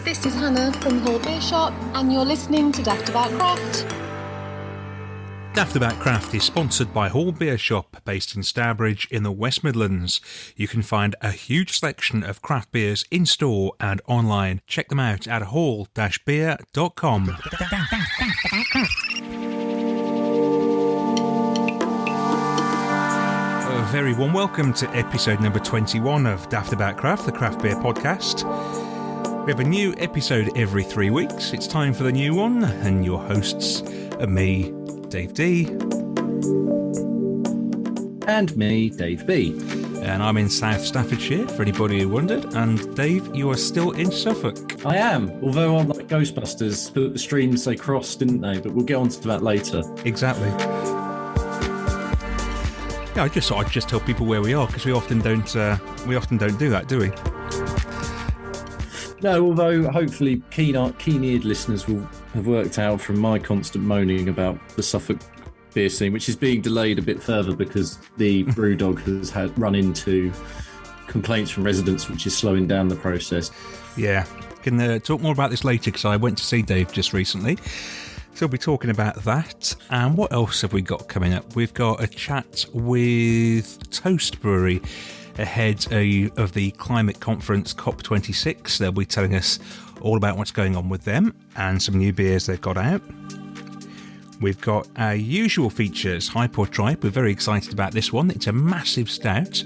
This is Hannah from Hall Beer Shop, and you're listening to Daftaboutcraft. Daftaboutcraft is sponsored by Hall Beer Shop, based in Stourbridge in the West Midlands. You can find a huge selection of craft beers in store and online. Check them out at hall-beer.com. A very warm welcome to episode number 21 of Daftaboutcraft, the craft beer podcast. We have a new episode every 3 weeks. It's time for the new one, and your hosts are me, Dave D. And me, Dave B. And I'm in South Staffordshire, for anybody who wondered. And Dave, you are still in Suffolk. I am, although I'm like Ghostbusters, the streams they crossed, didn't they? But we'll get onto that later. Exactly. Yeah, I just thought I'd just tell people where we are, because we often don't do that, do we? No, although hopefully keen-eared listeners will have worked out from my constant moaning about the Suffolk beer scene, which is being delayed a bit further because the Brewdog has run into complaints from residents, which is slowing down the process. Yeah, can talk more about this later, because I went to see Dave just recently. So we'll be talking about that. And what else have we got coming up? We've got a chat with Toast Brewery ahead of the climate conference COP26. They'll be telling us all about what's going on with them and some new beers they've got out. We've got our usual features, Hype or Tripe. We're very excited about this one. It's a massive stout.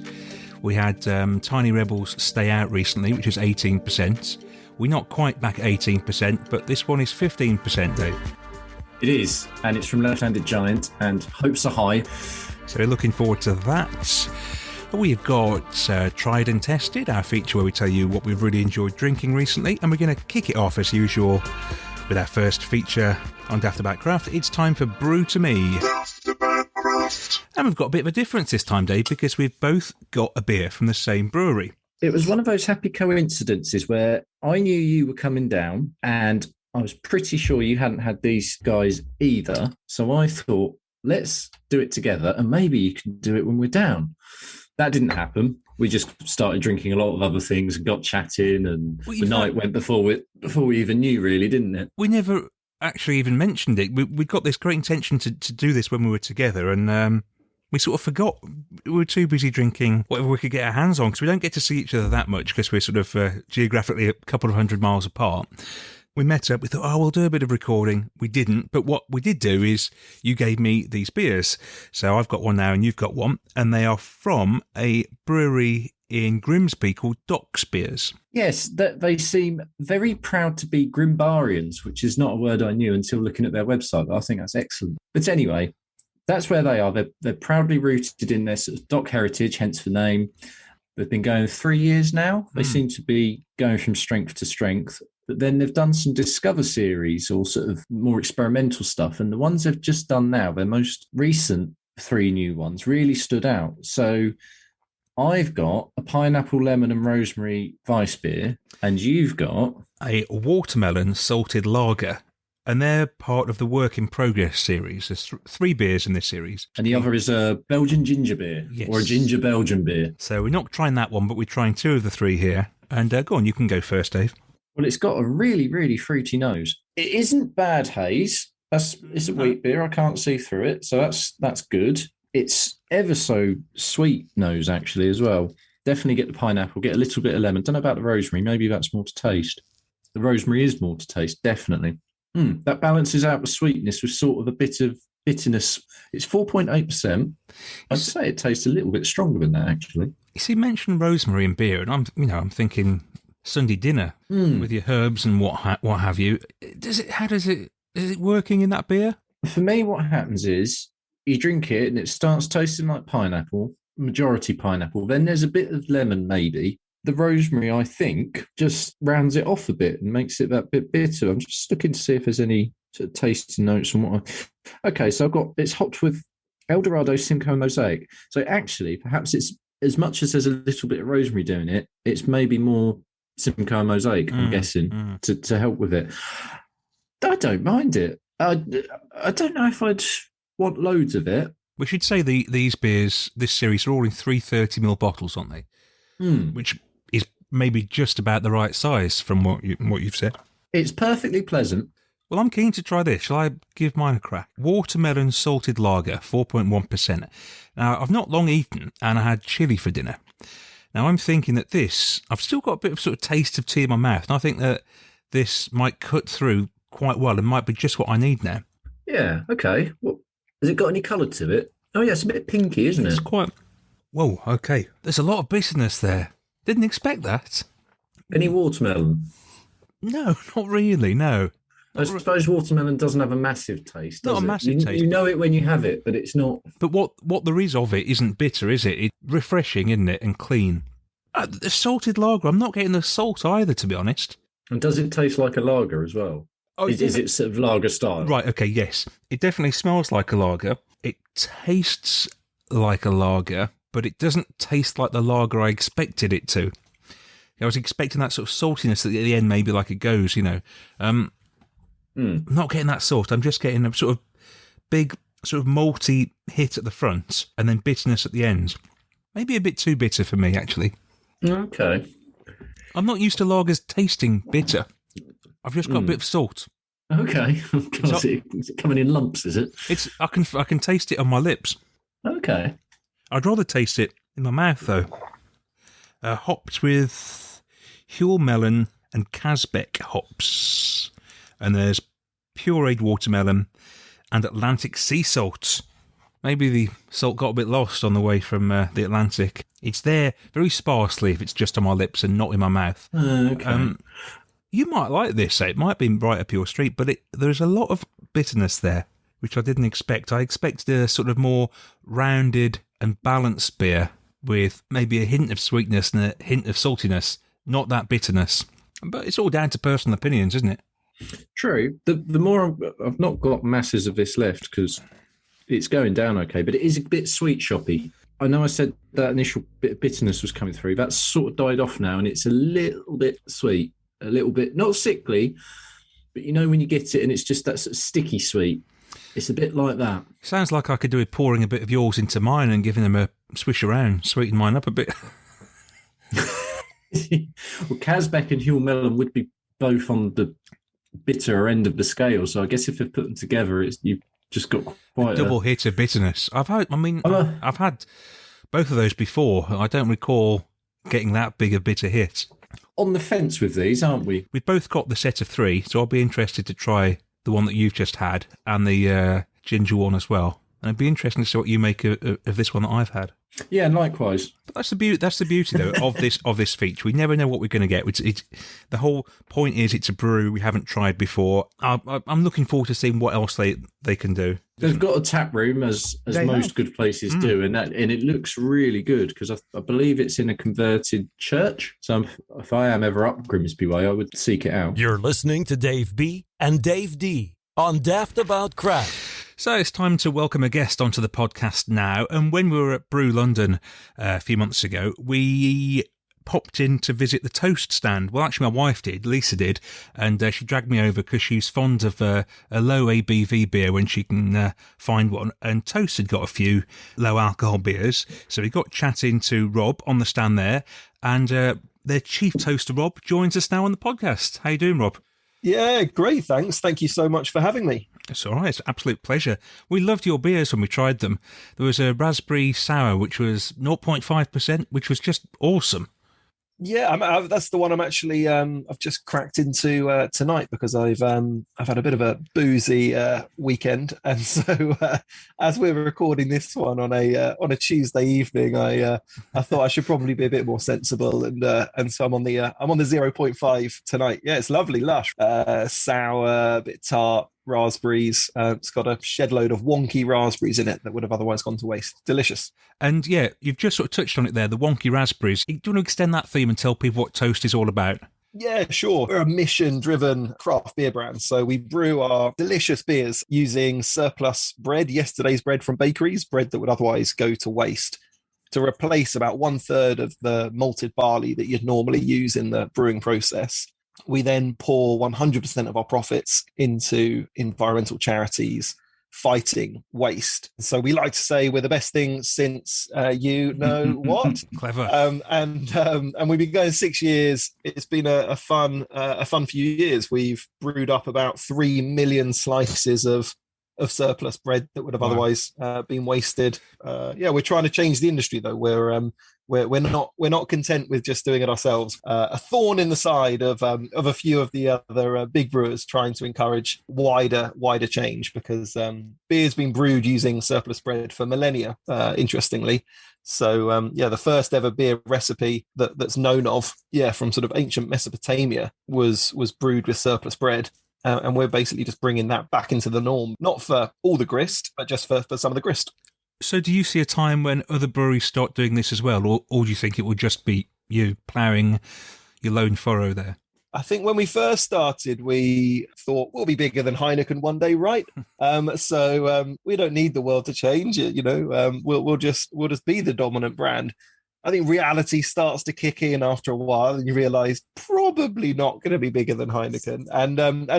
We had Tiny Rebels Stay Out recently, which is 18%. We're not quite back at 18%, but this one is 15%, Dave. It is, and it's from Left-Handed Giant, and hopes are high. So we're looking forward to that. We've got Tried and Tested, our feature where we tell you what we've really enjoyed drinking recently, and we're going to kick it off as usual with our first feature on Daftaboutcraft. It's time for Brew to Me. And we've got a bit of a difference this time, Dave, because we've both got a beer from the same brewery. It was one of those happy coincidences where I knew you were coming down, and I was pretty sure you hadn't had these guys either, so I thought, let's do it together, and maybe you can do it when we're down. That didn't happen. We just started drinking a lot of other things and got chatting, and the night went before we even knew, really, didn't it? We never actually even mentioned it. We got this great intention to do this when we were together, and we sort of forgot. We were too busy drinking whatever we could get our hands on, because we don't get to see each other that much, because we're sort of geographically a couple of 100 miles apart. We met up, we thought, we'll do a bit of recording. We didn't, but what we did do is you gave me these beers. So I've got one now and you've got one, and they are from a brewery in Grimsby called Docks Beers. Yes, they seem very proud to be Grimbarians, which is not a word I knew until looking at their website, but I think that's excellent. But anyway, that's where they are. They're proudly rooted in their sort of dock heritage, hence the name. They've been going 3 years now. They seem to be going from strength to strength. But then they've done some Discover series or sort of more experimental stuff. And the ones they've just done now, their most recent 3 new ones, really stood out. So I've got a pineapple, lemon and rosemary Weiss beer, and you've got a watermelon salted lager. And they're part of the Work in Progress series. There's 3 beers in this series. And the other is a Belgian ginger beer, yes, or a ginger Belgian beer. So we're not trying that one, but we're trying 2 of the 3 here. And go on, you can go first, Dave. Well, it's got a really, really fruity nose. It isn't bad haze. It's a wheat beer. I can't see through it, so that's good. It's ever so sweet nose, actually, as well. Definitely get the pineapple, get a little bit of lemon. Don't know about the rosemary. Maybe that's more to taste. The rosemary is more to taste, definitely. That balances out the sweetness with sort of a bit of bitterness. It's 4.8%. I'd say it tastes a little bit stronger than that, actually. You see, mention rosemary in beer, and I'm thinking Sunday dinner with your herbs and what have you. Is it working in that beer? For me, what happens is you drink it and it starts tasting like pineapple, majority pineapple. Then there's a bit of lemon, maybe. The rosemary, I think, just rounds it off a bit and makes it that bit bitter. I'm just looking to see if there's any sort of tasty notes and what. Okay, so it's hopped with Eldorado, Simcoe, Mosaic. So actually, perhaps it's as much as there's a little bit of rosemary doing it, it's maybe more Simcoe and Mosaic, I'm guessing, to help with it. I don't mind it. I don't know if I'd want loads of it. We should say these beers, this series, are all in 330ml bottles, aren't they? Which is maybe just about the right size from what you've said. It's perfectly pleasant. Well, I'm keen to try this. Shall I give mine a crack? Watermelon salted lager, 4.1%. Now, I've not long eaten, and I had chili for dinner. Now, I'm thinking that I've still got a bit of sort of taste of tea in my mouth, and I think that this might cut through quite well and might be just what I need now. Yeah, okay. Well, has it got any colour to it? Oh, yeah, it's a bit pinky, isn't It's it? quite... Whoa, okay. There's a lot of bitterness there. Didn't expect that. Any watermelon? No, not really, no. I suppose watermelon doesn't have a massive taste, does Not a it? massive taste. You know it when you have it, but it's not... But what there is of it isn't bitter, is it? It's refreshing, isn't it, and clean. The salted lager, I'm not getting the salt either, to be honest. And does it taste like a lager as well? Oh, Is it sort of lager style? Right, okay, yes. It definitely smells like a lager. It tastes like a lager, but it doesn't taste like the lager I expected it to. I was expecting that sort of saltiness at the end, maybe like it goes, I'm not getting that salt. I'm just getting a sort of big, sort of malty hit at the front and then bitterness at the end. Maybe a bit too bitter for me, actually. Okay. I'm not used to lagers tasting bitter. I've just got a bit of salt. Okay. Is it coming in lumps, is it? I can taste it on my lips. Okay. I'd rather taste it in my mouth, though. Hopped with Huell melon and Casbeck hops. And there's pureed watermelon and Atlantic sea salt. Maybe the salt got a bit lost on the way from the Atlantic. It's there very sparsely if it's just on my lips and not in my mouth. Okay. You might like this. It might be right up your street, but there's a lot of bitterness there, which I didn't expect. I expected a sort of more rounded and balanced beer with maybe a hint of sweetness and a hint of saltiness, not that bitterness. But it's all down to personal opinions, isn't it? True. The more I've not got masses of this left because it's going down okay, but it is a bit sweet shoppy. I know I said that initial bit of bitterness was coming through. That's sort of died off now, and it's a little bit sweet, a little bit not sickly, but when you get it and it's just that sort of sticky sweet. It's a bit like that. Sounds like I could do with pouring a bit of yours into mine and giving them a swish around, sweeten mine up a bit. Well, Casbeck and Huell melon would be both on the bitter end of the scale, so I guess if they've put them together, you've just got quite double hit of bitterness. I've had both of those before. I don't recall getting that big a bitter hit. On the fence with these, aren't we? We've both got the set of 3, so I'll be interested to try the one that you've just had and the ginger one as well. And it'd be interesting to see what you make of this one that I've had. Yeah, likewise. But that's the beauty. That's the beauty, though, of this feature. We never know what we're going to get. The whole point is it's a brew we haven't tried before. I'm looking forward to seeing what else they can do. They've got a tap room, as most good places do, and it looks really good because I believe it's in a converted church. So if I am ever up Grimsby Way, I would seek it out. You're listening to Dave B and Dave D on Daftaboutcraft. So it's time to welcome a guest onto the podcast now. And when we were at Brew London a few months ago, we popped in to visit the toast stand. Well, actually, my wife did, Lisa did, and she dragged me over because she's fond of a low ABV beer when she can find one. And Toast had got a few low alcohol beers. So we got chatting to Rob on the stand there, and their chief toaster, Rob, joins us now on the podcast. How you doing, Rob? Yeah, great, thanks. Thank you so much for having me. It's all right. It's an absolute pleasure. We loved your beers when we tried them. There was a raspberry sour, which was 0.5%, which was just awesome. Yeah, that's the one I'm actually I've just cracked into tonight because I've had a bit of a boozy weekend, and so as we're recording this one on a Tuesday evening, I thought I should probably be a bit more sensible, and so I'm on the 0.5 tonight. Yeah, it's lovely, lush, sour, a bit tart. Raspberries. It's got a shed load of wonky raspberries in it that would have otherwise gone to waste. Delicious. And yeah, you've just sort of touched on it there, the wonky raspberries. Do you want to extend that theme and tell people what Toast is all about? Yeah, sure. We're a mission-driven craft beer brand, so we brew our delicious beers using surplus bread, yesterday's bread from bakeries, bread that would otherwise go to waste, to replace about 1/3 of the malted barley that you'd normally use in the brewing process. We then pour 100% of our profits into environmental charities, fighting waste. So we like to say we're the best thing since you know what. Clever. And we've been going 6 years. It's been a fun few years. We've brewed up about 3 million slices of surplus bread that would have otherwise been wasted. We're trying to change the industry though. We're not content with just doing it ourselves. A thorn in the side of a few of the other big brewers trying to encourage wider change, because beer's been brewed using surplus bread for millennia. Interestingly, so the first ever beer recipe that's known of, from sort of ancient Mesopotamia was brewed with surplus bread. And we're basically just bringing that back into the norm, not for all the grist, but just for some of the grist. So do you see a time when other breweries start doing this as well, or do you think it will just be you ploughing your lone furrow there? I think when we first started, we thought we'll be bigger than Heineken one day, right? So we don't need the world to change. We'll just be the dominant brand. I think reality starts to kick in after a while, and you realise probably not going to be bigger than Heineken, and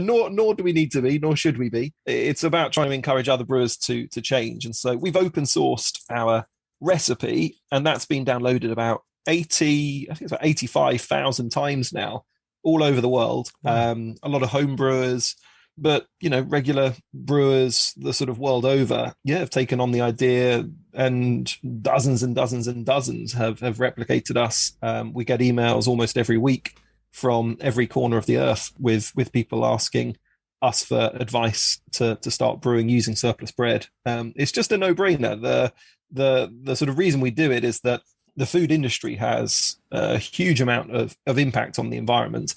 nor do we need to be, nor should we be. It's about trying to encourage other brewers to change, and so we've open sourced our recipe, and that's been downloaded about 85,000 times now, all over the world. A lot of home brewers, but regular brewers the sort of world over have taken on the idea, and dozens and dozens and dozens have replicated us. We get emails almost every week from every corner of the earth with people asking us for advice to start brewing using surplus bread. It's just a no-brainer. The sort of reason we do it is that the food industry has a huge amount of impact on the environment.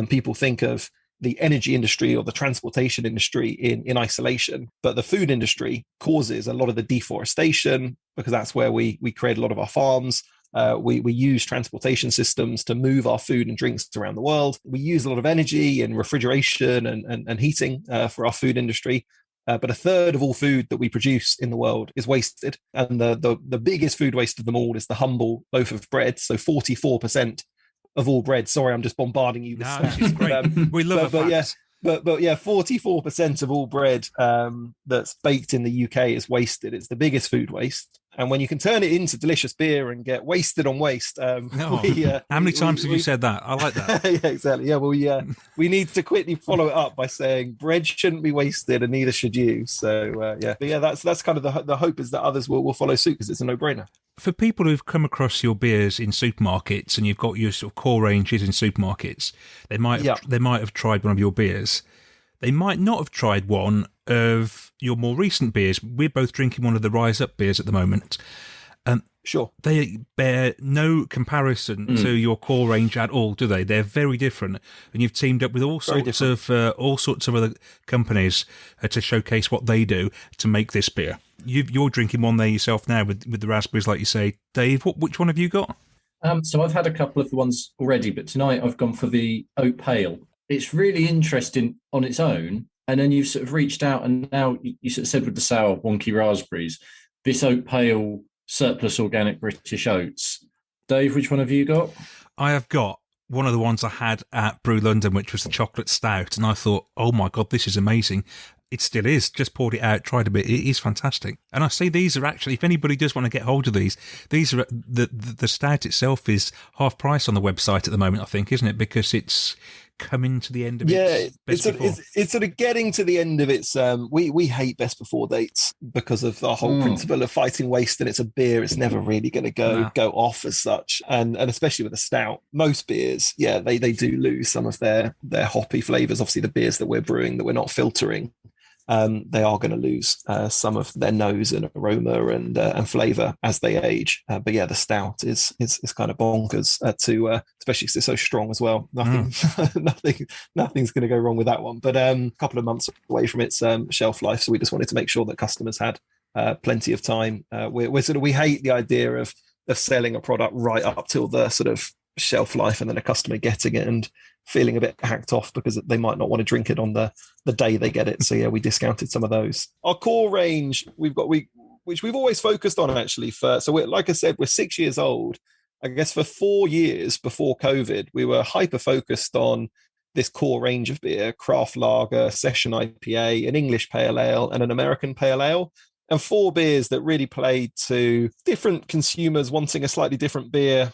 People think of the energy industry or the transportation industry in isolation, but the food industry causes a lot of the deforestation, because that's where we create a lot of our farms. We use transportation systems to move our food and drinks around the world. We use a lot of energy in refrigeration and heating for our food industry. But a third of all food that we produce in the world is wasted. And the biggest food waste of them all is the humble loaf of bread. So 44% of all bread. Sorry, I'm just bombarding you with stats. It's great. We love facts. But 44% of all bread that's baked in the UK is wasted. It's the biggest food waste. And when you can turn it into delicious beer and get wasted on waste, how many times have you said that? I like that. Yeah, exactly. Yeah, well, we need to quickly follow it up by saying bread shouldn't be wasted, and neither should you. So but that's kind of the hope, is that others will follow suit, because it's a no-brainer. For people who've come across your beers in supermarkets, and you've got your sort of core ranges in supermarkets, they might have tried one of your beers. They might not have tried one of your more recent beers. We're both drinking one of the Rise Up beers at the moment. Sure. They bear no comparison to your core range at all, do they? They're very different. And you've teamed up with all sorts of other companies to showcase what they do to make this beer. You're drinking one there yourself now with the raspberries, like you say. Dave, which one have you got? So I've had a couple of the ones already, but tonight I've gone for the Oat Pale. It's really interesting on its own, and then you've sort of reached out, and now you sort of said with the sour wonky raspberries, this Oat Pale surplus organic British oats. Dave, which one have you got? I have got one of the ones I had at Brew London, which was the chocolate stout, and I thought, oh my God, this is amazing. It still is. Just poured it out, tried a bit. It is fantastic. And I see these are actually, if anybody does want to get hold of these are the stout itself is half price on the website at the moment, I think, isn't it? Because it's coming to the end of it's sort of getting to the end of its we hate best before dates because of the whole principle of fighting waste, and it's a beer, it's never really going to go off as such, and especially with a stout, most beers they do lose some of their hoppy flavors. Obviously the beers that we're brewing, that we're not filtering, they are going to lose some of their nose and aroma and flavor as they age. But the stout is kind of bonkers especially because it's so strong as well. Nothing's going to go wrong with that one. But a couple of months away from its shelf life, so we just wanted to make sure that customers had plenty of time. We hate the idea of selling a product right up till the sort of shelf life, and then a customer getting it and feeling a bit hacked off because they might not want to drink it on the day they get it. So we discounted some of those. Our core range which we've always focused on actually like I said, we're 6 years old. I guess for 4 years before COVID, we were hyper focused on this core range of beer: craft lager, session IPA, an English pale ale, and an American pale ale. And 4 beers that really played to different consumers wanting a slightly different beer,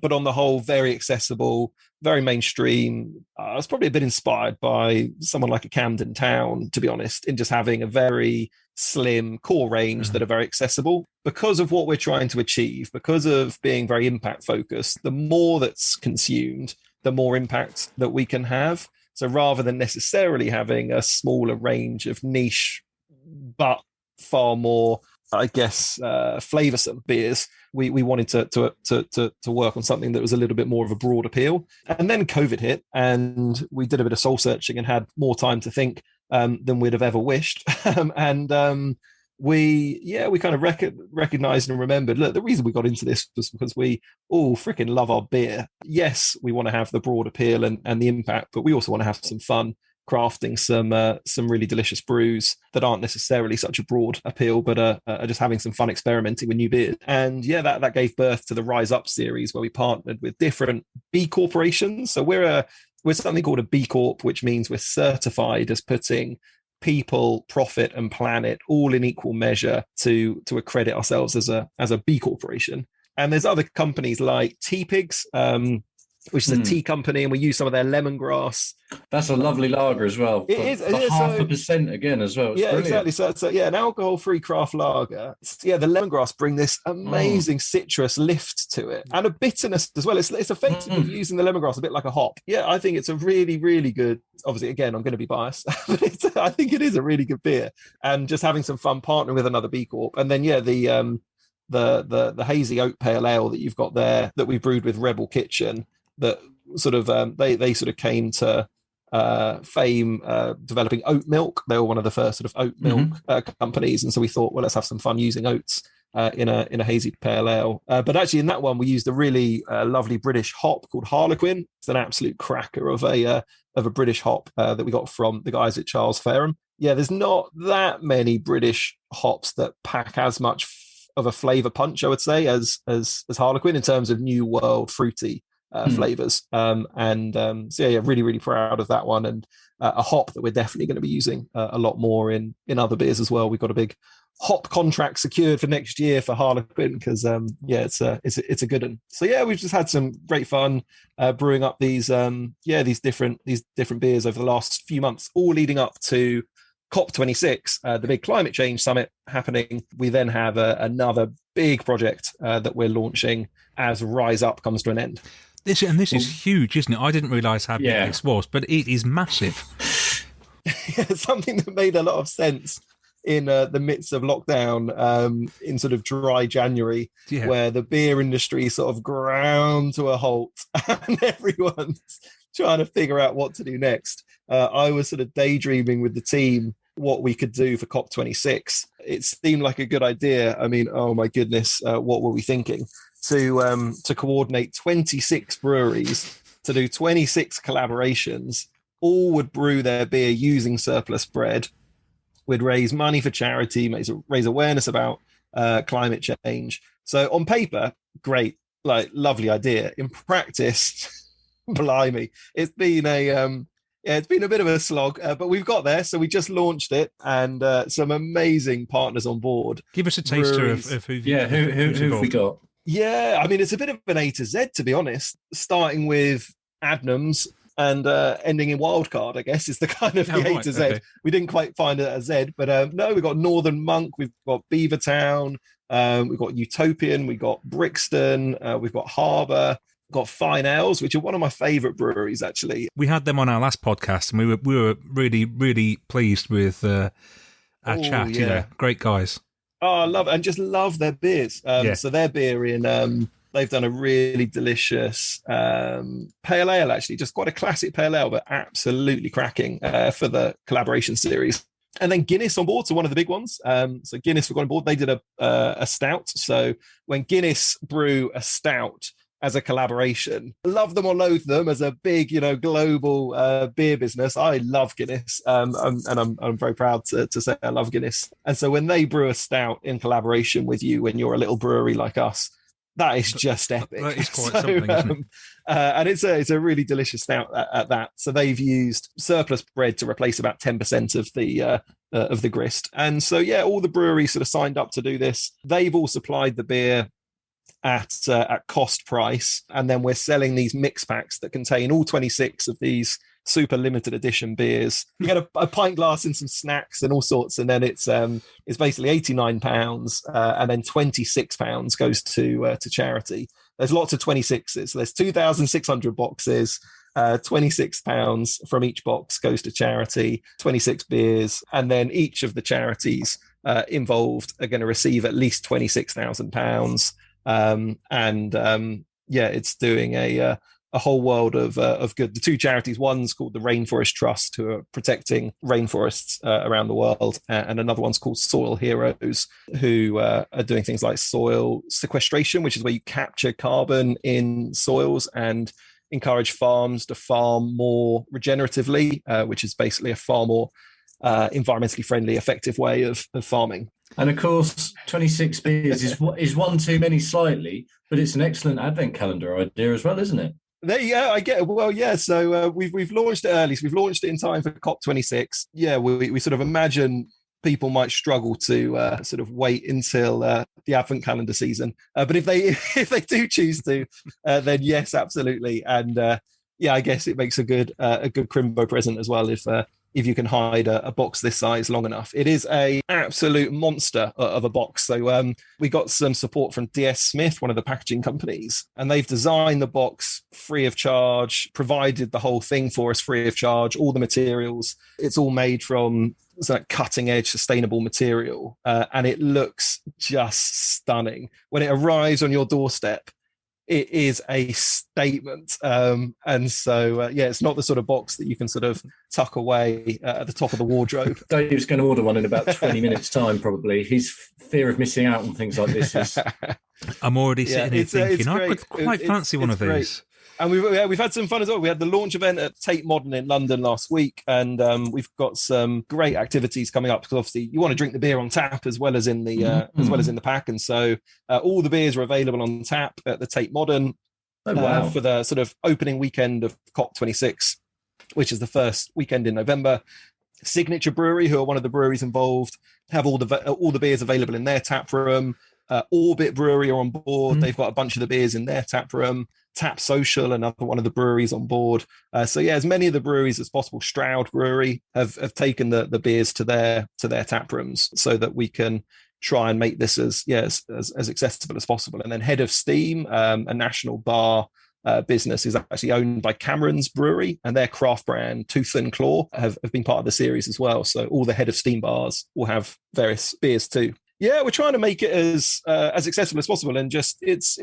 but on the whole, very accessible, very mainstream. I was probably a bit inspired by someone like a Camden Town, to be honest, in just having a very slim core range that are very accessible. Because of what we're trying to achieve, because of being very impact focused, the more that's consumed, the more impact that we can have. So rather than necessarily having a smaller range of niche, but far more, I guess, flavoursome beers, we wanted to work on something that was a little bit more of a broad appeal. And then COVID hit, and we did a bit of soul searching and had more time to think than we'd have ever wished. We kind of recognized and remembered, look, the reason we got into this was because we all freaking love our beer. Yes, we want to have the broad appeal and the impact, but we also want to have some fun crafting some really delicious brews that aren't necessarily such a broad appeal, but are just having some fun experimenting with new beers. And yeah, that gave birth to the Rise Up series, where we partnered with different B corporations. So we're something called a B Corp, which means we're certified as putting people, profit, and planet all in equal measure to accredit ourselves as a B corporation. And there's other companies like Tea Pigs, which is a tea company, and we use some of their lemongrass. That's a lovely lager as well. It is 0.5% again as well. It's yeah, brilliant. exactly. So yeah, an alcohol-free craft lager. Yeah, the lemongrass bring this amazing citrus lift to it, and a bitterness as well. It's effectively using the lemongrass a bit like a hop. Yeah, I think it's a really, really good. Obviously, again, I'm going to be biased, but I think it is a really good beer, and just having some fun partnering with another B Corp. And then yeah, the hazy oat pale ale that you've got there that we brewed with Rebel Kitchen, that sort of they sort of came to fame developing oat milk. They were one of the first sort of oat milk companies, and so we thought, well, let's have some fun using oats in a hazy pale ale. But actually, in that one, we used a really lovely British hop called Harlequin. It's an absolute cracker of a British hop that we got from the guys at Charles Fairham. Yeah, there's not that many British hops that pack as much of a flavour punch, I would say, as Harlequin in terms of new world fruity flavors. So yeah, really, really proud of that one, and a hop that we're definitely going to be using a lot more in other beers as well. We've got a big hop contract secured for next year for Harlequin, because it's a good one. So yeah, we've just had some great fun brewing up these different beers over the last few months, all leading up to COP26, the big climate change summit happening. We then have another big project that we're launching as Rise Up comes to an end. This is huge, isn't it? I didn't realise how big this was, but it is massive. Something that made a lot of sense in the midst of lockdown, in sort of dry January, where the beer industry sort of ground to a halt and everyone's trying to figure out what to do next. I was sort of daydreaming with the team what we could do for COP26. It seemed like a good idea. I mean, oh my goodness, what were we thinking? To coordinate 26 breweries, to do 26 collaborations. All would brew their beer using surplus bread. We'd raise money for charity, raise awareness about climate change. So on paper, great, like lovely idea. In practice, blimey, it's been it's been a bit of a slog, but we've got there. So we just launched it, and some amazing partners on board. Give us a taster of who have we got? Yeah, I mean, it's a bit of an A to Z, to be honest, starting with Adnams and ending in Wildcard, I guess, is the kind of the A to Z. Okay. We didn't quite find it a Z, but no, we've got Northern Monk, we've got Beavertown, we've got Utopian, we've got Brixton, we've got Harbour, got Fine Ales, which are one of my favourite breweries, actually. We had them on our last podcast, and we were really, really pleased with our chat. Yeah. Great guys. Oh, I love it, and just love their beers. So their beer they've done a really delicious pale ale, actually, just quite a classic pale ale, but absolutely cracking for the collaboration series. And then Guinness on board, so one of the big ones. So Guinness have gone on board. They did a stout. So when Guinness brew a stout as a collaboration, love them or loathe them as a big, global beer business, I love Guinness, and I'm very proud to say I love Guinness. And so when they brew a stout in collaboration with you, when you're a little brewery like us, That is just epic. That is quite something, isn't it? And it's a really delicious stout at that. So they've used surplus bread to replace about 10% of the grist. And so all the breweries sort of signed up to do this. They've all supplied the beer at cost price, and then we're selling these mix packs that contain all 26 of these super limited edition beers. You get a pint glass and some snacks and all sorts, and then it's basically £89, and then £26 goes to charity. There's lots of 26s, so there's 2,600 boxes. £26 from each box goes to charity, 26 beers, and then each of the charities involved are going to receive at least £26,000. It's doing a whole world of good. The two charities, one's called the Rainforest Trust, who are protecting rainforests around the world, and another one's called Soil Heroes, who are doing things like soil sequestration, which is where you capture carbon in soils and encourage farms to farm more regeneratively, which is basically a far more environmentally friendly, effective way of farming. And of course, 26 beers is one too many slightly, but it's an excellent advent calendar idea as well, isn't it? There you go. I get it. Well, yeah. So we've launched it early. So we've launched it in time for COP26. Yeah, we sort of imagine people might struggle to sort of wait until the advent calendar season. But if they do choose to, then yes, absolutely. And I guess it makes a good Crimbo present as well if you can hide a box this size long enough. It is a absolute monster of a box. So we got some support from DS Smith, one of the packaging companies, and they've designed the box free of charge, provided the whole thing for us free of charge, all the materials. It's all made from cutting edge sustainable material, and it looks just stunning. When it arrives on your doorstep, it is a statement. And so, it's not the sort of box that you can sort of tuck away at the top of the wardrobe. Dave's going to order one in about 20 minutes' time, probably. His fear of missing out on things like this is... I'm already sitting here thinking, I would quite fancy one of great. These. And we've had some fun as well. We had the launch event at Tate Modern in London last week, and we've got some great activities coming up because obviously you want to drink the beer on tap as well as in the pack, and so all the beers are available on tap at the Tate Modern for the sort of opening weekend of COP26, which is the first weekend in November. Signature Brewery, who are one of the breweries involved, have all the beers available in their tap room. Orbit Brewery are on board. They've got a bunch of the beers in their tap room. Tap Social, another one of the breweries on board. As many of the breweries as possible. Stroud Brewery have taken the beers to their tap rooms so that we can try and make this as accessible as possible. And then Head of Steam, a national bar business, is actually owned by Cameron's Brewery, and their craft brand Tooth and Claw have been part of the series as well. So all the Head of Steam bars will have various beers too. Yeah, we're trying to make it as accessible as possible, and just it's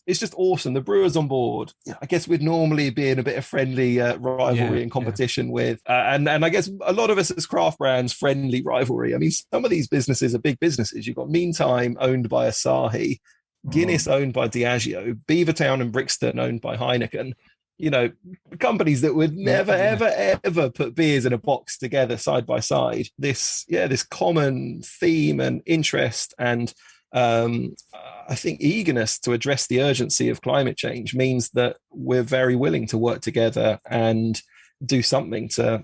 just awesome. The brewers on board. I guess we'd normally be in a bit of friendly rivalry and competition with, and I guess a lot of us as craft brands, friendly rivalry. I mean, some of these businesses are big businesses. You've got Meantime owned by Asahi, Guinness owned by Diageo, Beavertown and Brixton owned by Heineken. Companies that would never, ever put beers in a box together side by side. This common theme and interest and I think eagerness to address the urgency of climate change means that we're very willing to work together and do something to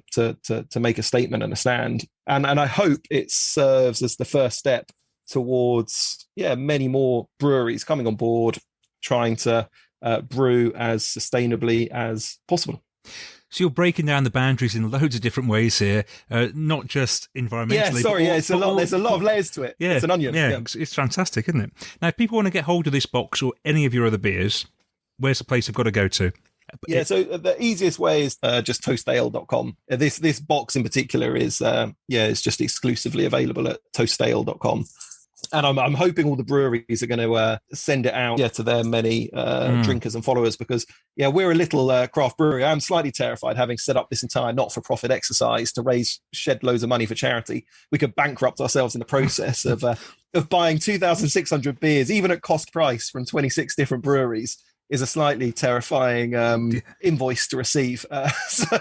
make a statement and a stand. And I hope it serves as the first step towards many more breweries coming on board, trying to brew as sustainably as possible. So you're breaking down the boundaries in loads of different ways here, not just environmentally. There's a lot of layers to it. Yeah, it's an onion. Yeah, it's fantastic, isn't it? Now, if people want to get hold of this box or any of your other beers, where's the place they've got to go to? So the easiest way is just toastale.com. This box in particular is it's just exclusively available at toastale.com. And I'm hoping all the breweries are going to send it out to their many drinkers and followers, because we're a little craft brewery. I'm slightly terrified, having set up this entire not-for-profit exercise to shed loads of money for charity. We could bankrupt ourselves in the process of buying 2,600 beers, even at cost price, from 26 different breweries. is a slightly terrifying invoice to receive. So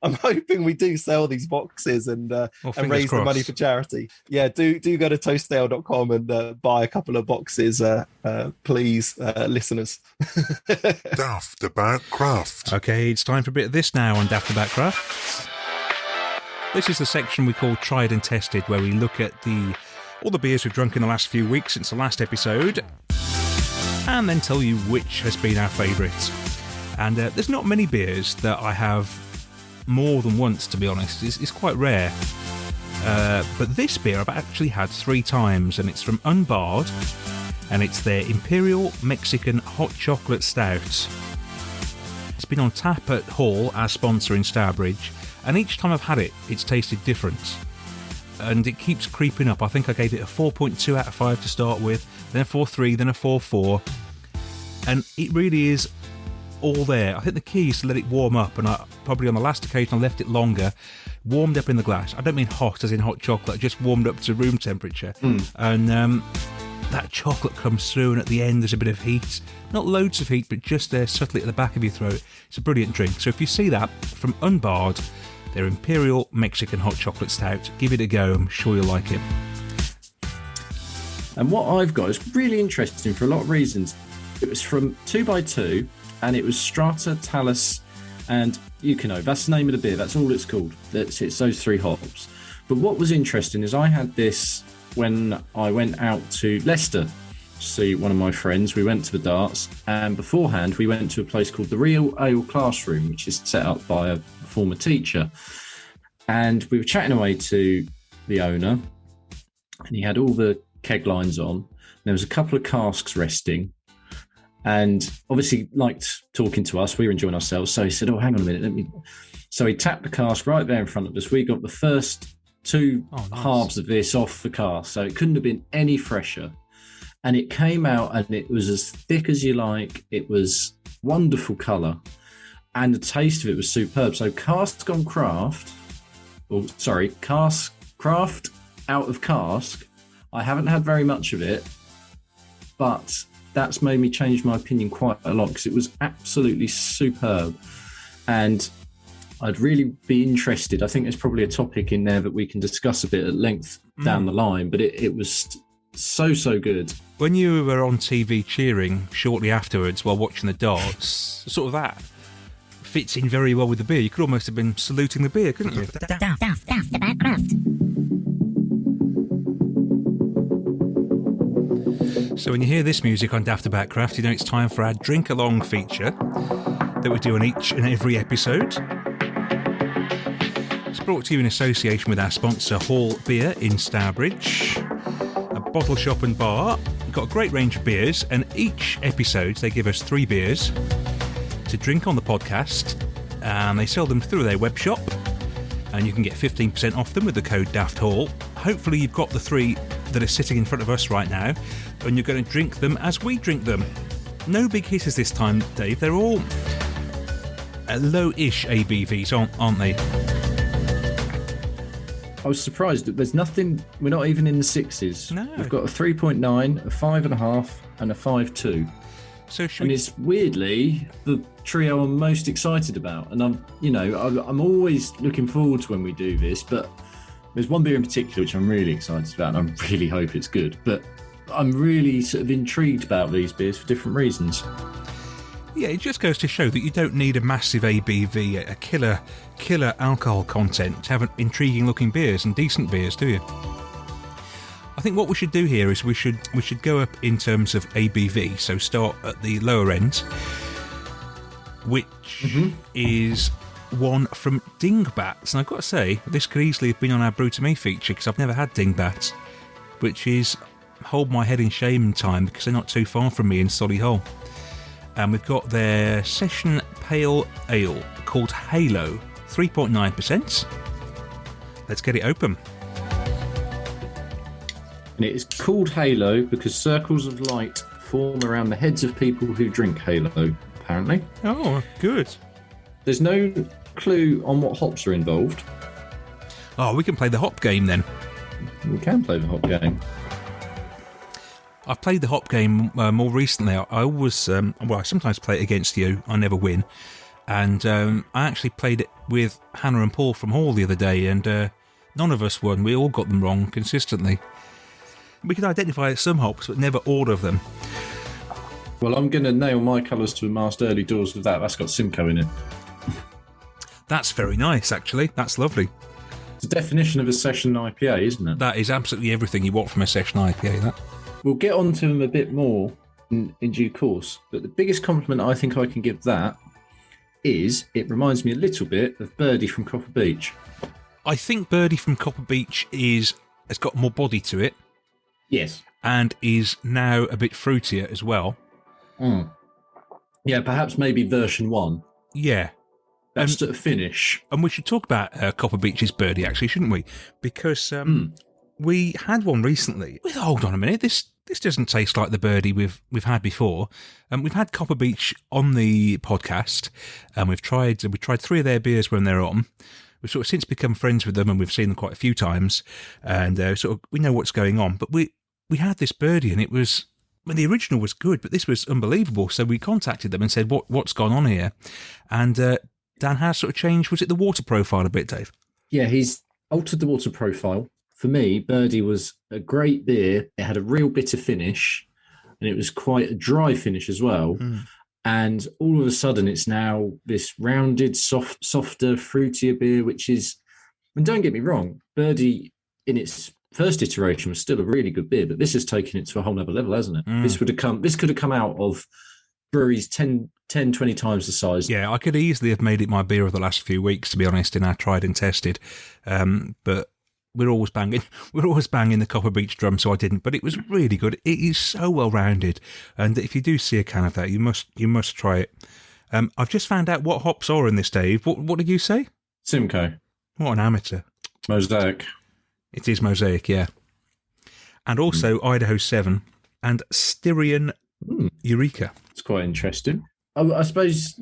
I'm hoping we do sell these boxes and raise the money for charity. Yeah, do go to toastale.com and buy a couple of boxes, please, listeners. Daftaboutcraft. Okay, it's time for a bit of this now on Daftaboutcraft. This is the section we call Tried and Tested, where we look at all the beers we've drunk in the last few weeks since the last episode, and then tell you which has been our favourite. And there's not many beers that I have more than once, to be honest. It's quite rare. But this beer I've actually had 3 times, and it's from Unbarred, and it's their Imperial Mexican Hot Chocolate Stout. It's been on tap at Hall, our sponsor in Stourbridge, and each time I've had it, it's tasted different. And it keeps creeping up. I think I gave it a 4.2 out of 5 to start with, then a 4.3, then a 4.4. And it really is all there. I think the key is to let it warm up, and probably on the last occasion I left it longer, warmed up in the glass. I don't mean hot as in hot chocolate, just warmed up to room temperature. And that chocolate comes through, and at the end there's a bit of heat. Not loads of heat, but just there subtly at the back of your throat. It's a brilliant drink. So if you see that from Unbarred, their Imperial Mexican Hot Chocolate Stout, give it a go. I'm sure you'll like it. And what I've got is really interesting for a lot of reasons. It was from 2x2, and it was Strata, Talus, and Yukino. That's the name of the beer. That's all it's called. It's those 3 hops. But what was interesting is I had this when I went out to Leicester to see one of my friends. We went to the darts, and beforehand we went to a place called the Real Ale Classroom, which is set up by a former teacher. And we were chatting away to the owner, and he had all the keg lines on. There was a couple of casks resting, and obviously liked talking to us. We were enjoying ourselves. So he said, "Oh, hang on a minute, So he tapped the cask right there in front of us. We got the first 2 halves of this off the cask, so it couldn't have been any fresher. And it came out, and it was as thick as you like. It was wonderful colour, and the taste of it was superb. So cask craft out of cask. I haven't had very much of it, but that's made me change my opinion quite a lot, because it was absolutely superb. And I'd really be interested. I think there's probably a topic in there that we can discuss a bit at length down the line, but it was so good. When you were on TV cheering shortly afterwards while watching the darts, sort of that fits in very well with the beer. You could almost have been saluting the beer, couldn't you? So when you hear this music on Daftaboutcraft, you know it's time for our drink along feature that we do on each and every episode. It's brought to you in association with our sponsor Hall Beer in Stourbridge, a bottle shop and bar. We've got a great range of beers, and each episode they give us 3 beers to drink on the podcast, and they sell them through their web shop, and you can get 15% off them with the code DAFTHALL. Hopefully you've got the 3 that are sitting in front of us right now, and you're going to drink them as we drink them. No big hitters this time, Dave. They're all low-ish ABVs, aren't they? I was surprised that there's nothing. We're not even in the 6s. No. We've got a 3.9, a 5.5, and a 5.2. So it's weirdly the trio I'm most excited about, and I'm always looking forward to when we do this. But there's one beer in particular which I'm really excited about, and I really hope it's good. But I'm really sort of intrigued about these beers for different reasons. Yeah, it just goes to show that you don't need a massive ABV, a killer alcohol content to have intriguing looking beers and decent beers, do you? I think what we should do here is we should go up in terms of ABV, so start at the lower end, which is one from Dingbats. And I've got to say, this could easily have been on our Brew to Me feature, because I've never had Dingbats, which is hold my head in shame in time, because they're not too far from me in Solihull. And we've got their Session Pale Ale called Halo, 3.9%. Let's get it open. And it is called Halo because circles of light form around the heads of people who drink Halo, apparently. Oh, good. There's no clue on what hops are involved. Oh, we can play the hop game then. We can play the hop game. I've played the hop game more recently. I always, I sometimes play it against you. I never win. And I actually played it with Hannah and Paul from Hall the other day, and none of us won. We all got them wrong consistently. We could identify some hops, but never all of them. Well, I'm going to nail my colours to a mast early doors with that. That's got Simcoe in it. That's very nice, actually. That's lovely. It's the definition of a session IPA, isn't it? That is absolutely everything you want from a session IPA, that. We'll get on to them a bit more in due course, but the biggest compliment I think I can give that is it reminds me a little bit of Birdie from Copper Beach. I think Birdie from Copper Beach has got more body to it. Yes. And is now a bit fruitier as well. Mm. Yeah, perhaps maybe version 1. Yeah. That's a finish. And we should talk about Copper Beach's Birdie, actually, shouldn't we? Because we had one recently. Hold on a minute, this doesn't taste like the Birdie we've had before. We've had Copper Beach on the podcast, and we tried 3 of their beers when they're on. We've sort of since become friends with them, and we've seen them quite a few times, and we know what's going on. But we had this Birdie, and it was, the original was good, but this was unbelievable. So we contacted them and said, what's gone on here? And Dan has sort of changed. Was it the water profile a bit, Dave? Yeah, he's altered the water profile. For me, Birdie was a great beer. It had a real bitter finish, and it was quite a dry finish as well. Mm. And all of a sudden, it's now this rounded, softer, fruitier beer, which is, and don't get me wrong, Birdie in its first iteration was still a really good beer, but this has taken it to a whole other level, hasn't it? Mm. This could have come out of breweries 10, 20 times the size. Yeah, I could easily have made it my beer of the last few weeks, to be honest, in our tried and tested. But we're always banging the Copper Beach drum, so I didn't. But it was really good. It is so well rounded, and if you do see a can of that, you must try it. I've just found out what hops are in this, Dave. What did you say? Simcoe. What an amateur. Mosaic. It is Mosaic, yeah. And also Idaho 7 and Styrian Eureka. It's quite interesting. I suppose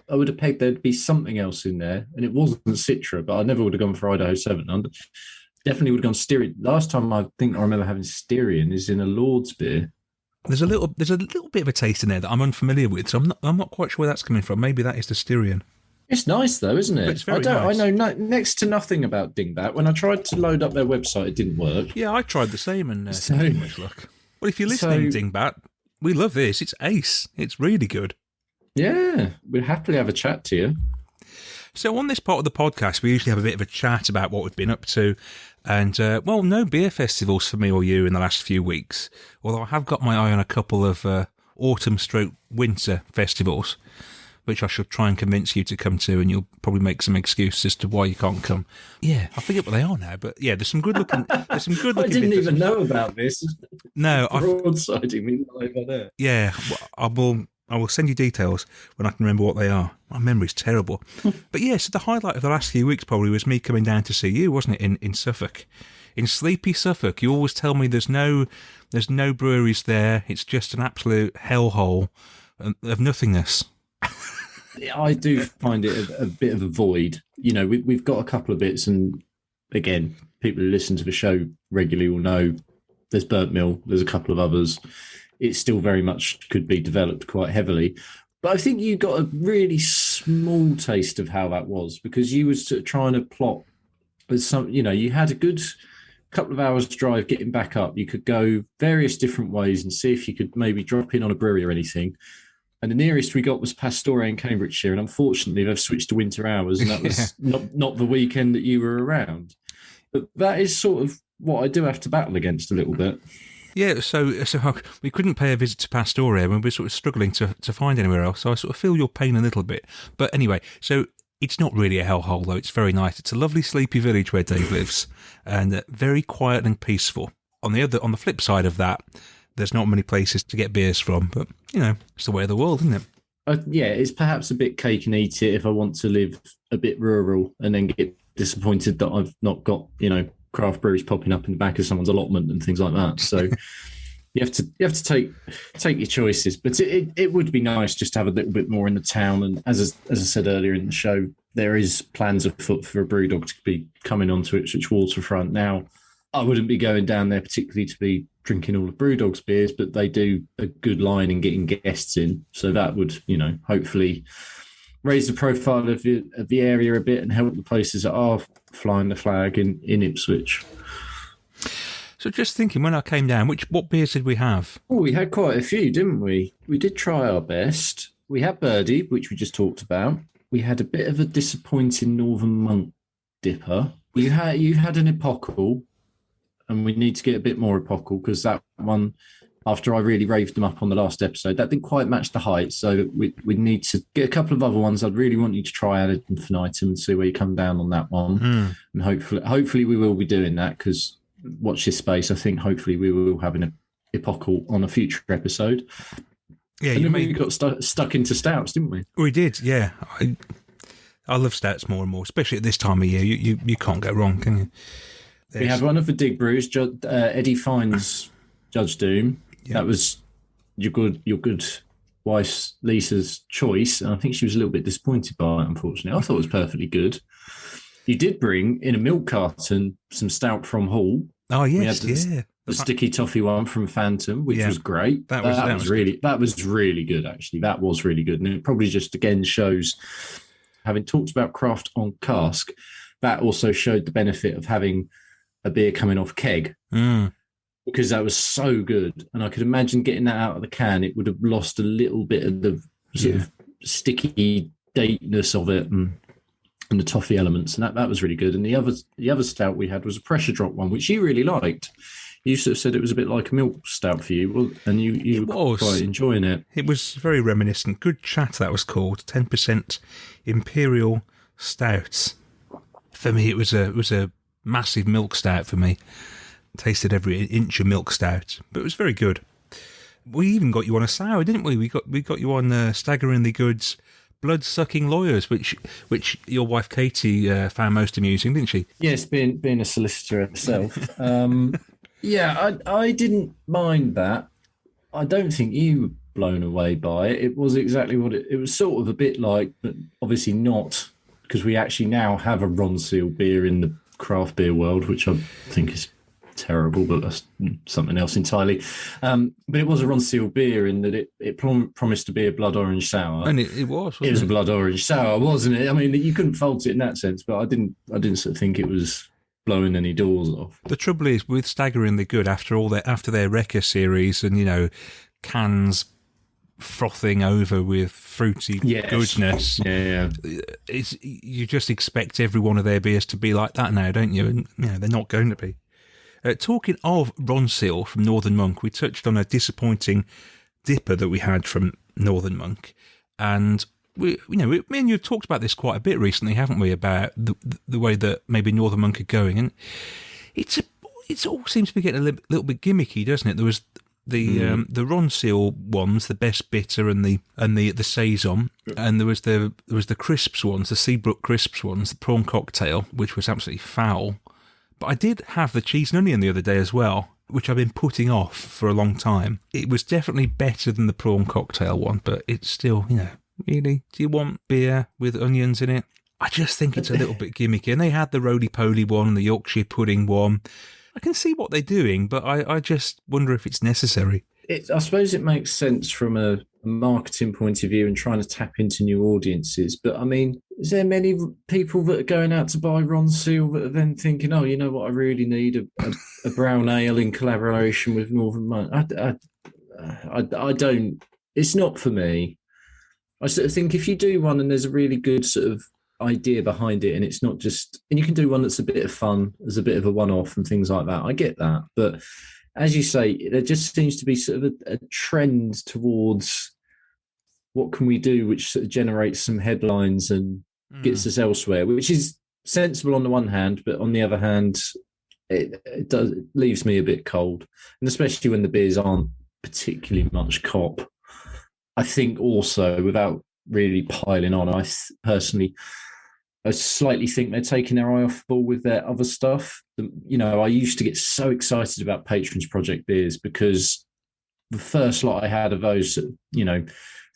I would have pegged there'd be something else in there, and it wasn't Citra, but I never would have gone for Idaho 7. Definitely would have gone Styrian. Last time I think I remember having Styrian is in a Lord's beer. There's a little bit of a taste in there that I'm unfamiliar with, so I'm not quite sure where that's coming from. Maybe that is the Styrian. It's nice though, isn't it? It's very nice. I know next to nothing about Dingbat. When I tried to load up their website, it didn't work. Yeah, I tried the same and didn't much luck. Well, if you're listening, Dingbat, we love this. It's ace. It's really good. Yeah, we'd happily have a chat to you. So on this part of the podcast, we usually have a bit of a chat about what we've been up to. And, no beer festivals for me or you in the last few weeks. Although I have got my eye on a couple of autumn/winter festivals, which I shall try and convince you to come to, and you'll probably make some excuse as to why you can't come. Yeah, I forget what they are now, but yeah, there's some good looking. I didn't even know about this. No, broadsiding me live on air. Yeah, I will send you details when I can remember what they are. My memory's terrible. But yeah, so the highlight of the last few weeks probably was me coming down to see you, wasn't it, in Suffolk? In sleepy Suffolk. You always tell me there's no breweries there. It's just an absolute hellhole of nothingness. I do find it a bit of a void. You know, we've got a couple of bits, and again, people who listen to the show regularly will know there's Burnt Mill, there's a couple of others. It still very much could be developed quite heavily. But I think you got a really small taste of how that was, because you was trying to plot with some, you had a good couple of hours drive getting back up. You could go various different ways and see if you could maybe drop in on a brewery or anything. And the nearest we got was Pastore in Cambridgeshire. And unfortunately, they've switched to winter hours, and that was not the weekend that you were around. But that is sort of what I do have to battle against a little bit. Yeah, so we couldn't pay a visit to Pastore when we were sort of struggling to find anywhere else. So I sort of feel your pain a little bit. But anyway, so it's not really a hellhole, though. It's very nice. It's a lovely sleepy village where Dave lives, and very quiet and peaceful. On the flip side of that, there's not many places to get beers from. But, it's the way of the world, isn't it? Yeah, it's perhaps a bit cake and eat it if I want to live a bit rural and then get disappointed that I've not got, craft breweries popping up in the back of someone's allotment and things like that. So you have to take your choices. But it would be nice just to have a little bit more in the town. And as I said earlier in the show, there is plans afoot for a Brewdog to be coming onto Ipswich waterfront. Now, I wouldn't be going down there particularly to be drinking all of Brewdog's beers, but they do a good line in getting guests in. So that would, hopefully raise the profile of the area a bit and help the places that are flying the flag in Ipswich. So just thinking, when I came down, what beers did we have? Oh, we had quite a few, didn't we? We did try our best. We had Birdie, which we just talked about. We had a bit of a disappointing Northern Monk dipper. You had an Epochal, and we need to get a bit more Epochal because that one, after I really raved them up on the last episode, that didn't quite match the height. So we need to get a couple of other ones. I'd really want you to try Ad Infinitum and see where you come down on that one. And hopefully we will be doing that because watch this space. I think hopefully we will have an Epochal on a future episode. Yeah, and then we got stuck into stouts, didn't we? We did, yeah. I love stouts more and more, especially at this time of year. You can't go wrong, can you? We had one of the Dig Brews, Eddie Fine's Judge Doom. Yeah. That was your good wife's Lisa's choice, and I think she was a little bit disappointed by it, unfortunately. I thought it was perfectly good. You did bring in a milk carton some stout from Hull. Oh yes, the sticky toffee one from Phantom, which was great. That was really good, actually. That was really good, and it probably just again shows, having talked about craft on cask, that also showed the benefit of having a beer coming off keg. Because that was so good. And I could imagine getting that out of the can, it would have lost a little bit of the sort of sticky dateness of it and the toffee elements. And that was really good. And the other stout we had was a pressure drop one, which you really liked. You sort of said it was a bit like a milk stout for you, and you were quite enjoying it. It was very reminiscent. Good Chat, that was called. 10% Imperial Stout. For me, it was a massive milk stout for me. Tasted every inch of milk stout, but it was very good. We even got you on a sour, didn't we? We got you on Staggeringly Good's Blood-Sucking Lawyers, which your wife Katie found most amusing, didn't she? Yes, being a solicitor herself. Yeah, I didn't mind that. I don't think you were blown away by it. It was exactly what it was. Sort of a bit like, but obviously not, because we actually now have a Ronseal beer in the craft beer world, which I think is terrible, but that's something else entirely. But it was a Ronseal beer in that it promised to be a blood orange sour, and it was. It was a blood orange sour, wasn't it? I mean, you couldn't fault it in that sense, but I didn't sort of think it was blowing any doors off. The trouble is with Staggeringly Good, after their Wrecker series, and cans frothing over with fruity goodness. Yeah. You just expect every one of their beers to be like that now, don't you? And they're not going to be. Talking of Ronseal from Northern Monk, we touched on a disappointing dipper that we had from Northern Monk, and me and you have talked about this quite a bit recently, haven't we? About the way that maybe Northern Monk are going, and it all seems to be getting a little bit gimmicky, doesn't it? There was the Ronseal ones, the Best Bitter and the Saison, and there was the crisps ones, the Seabrook crisps ones, the prawn cocktail, which was absolutely foul. But I did have the cheese and onion the other day as well, which I've been putting off for a long time. It was definitely better than the prawn cocktail one, but it's still, really, do you want beer with onions in it? I just think it's a little bit gimmicky. And they had the roly-poly one and the Yorkshire pudding one. I can see what they're doing, but I just wonder if it's necessary. I suppose it makes sense from a marketing point of view and trying to tap into new audiences. But I mean, is there many people that are going out to buy Ronseal that are then thinking, oh, you know what, I really need a brown ale in collaboration with Northern Monk? I don't. It's not for me. I sort of think if you do one and there's a really good sort of idea behind it, and it's not just, and you can do one that's a bit of fun, as a bit of a one-off and things like that. I get that, but as you say, there just seems to be sort of a trend towards what can we do, which sort of generates some headlines and gets us elsewhere, which is sensible on the one hand, but on the other hand, it leaves me a bit cold, and especially when the beers aren't particularly much cop. I think also, without really piling on, I personally, I slightly think they're taking their eye off the ball with their other stuff. I used to get so excited about Patrons Project beers because the first lot I had of those,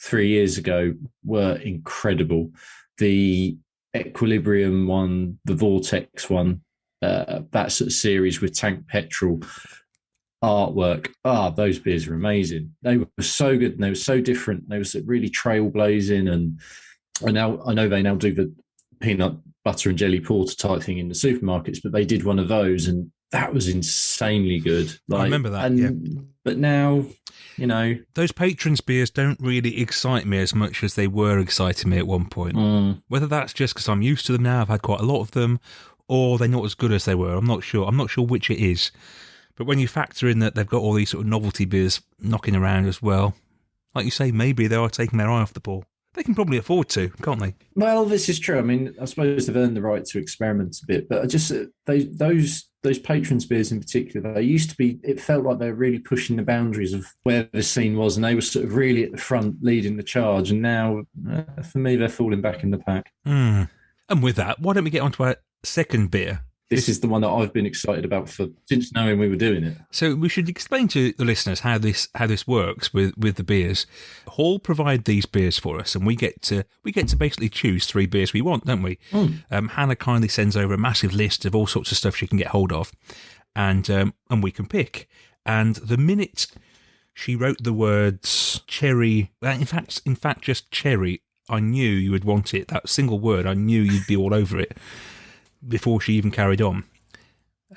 3 years ago were incredible. The Equilibrium one, the Vortex one, that sort of series with Tank Petrol. artwork. Those beers are amazing. They were so good and they were so different. They were really trailblazing, and I know they now do the peanut butter and jelly porter type thing in the supermarkets, but they did one of those, and that was insanely good. I remember that. But now, those patrons beers don't really excite me as much as they were exciting me at one point. Whether that's just because I'm used to them now, I've had quite a lot of them, or they're not as good as they were. I'm not sure. I'm not sure which it is. But when you factor in that they've got all these sort of novelty beers knocking around as well, like you say, maybe they are taking their eye off the ball. They can probably afford to, can't they? Well, this is true. I mean, I suppose they've earned the right to experiment a bit, but those patrons beers in particular, they used to be. It felt like they were really pushing the boundaries of where the scene was, and they were sort of really at the front, leading the charge. And now, for me, they're falling back in the pack. And with that, why don't we get on to our second beer? This is the one that I've been excited about since knowing we were doing it. So we should explain to the listeners how this works with the beers. Hall provide these beers for us, and we get to basically choose 3 beers we want, don't we? Hannah kindly sends over a massive list of all sorts of stuff she can get hold of, and we can pick. And the minute she wrote the words cherry, in fact, just cherry, I knew you would want it. That single word, I knew you'd be all over it. Before she even carried on.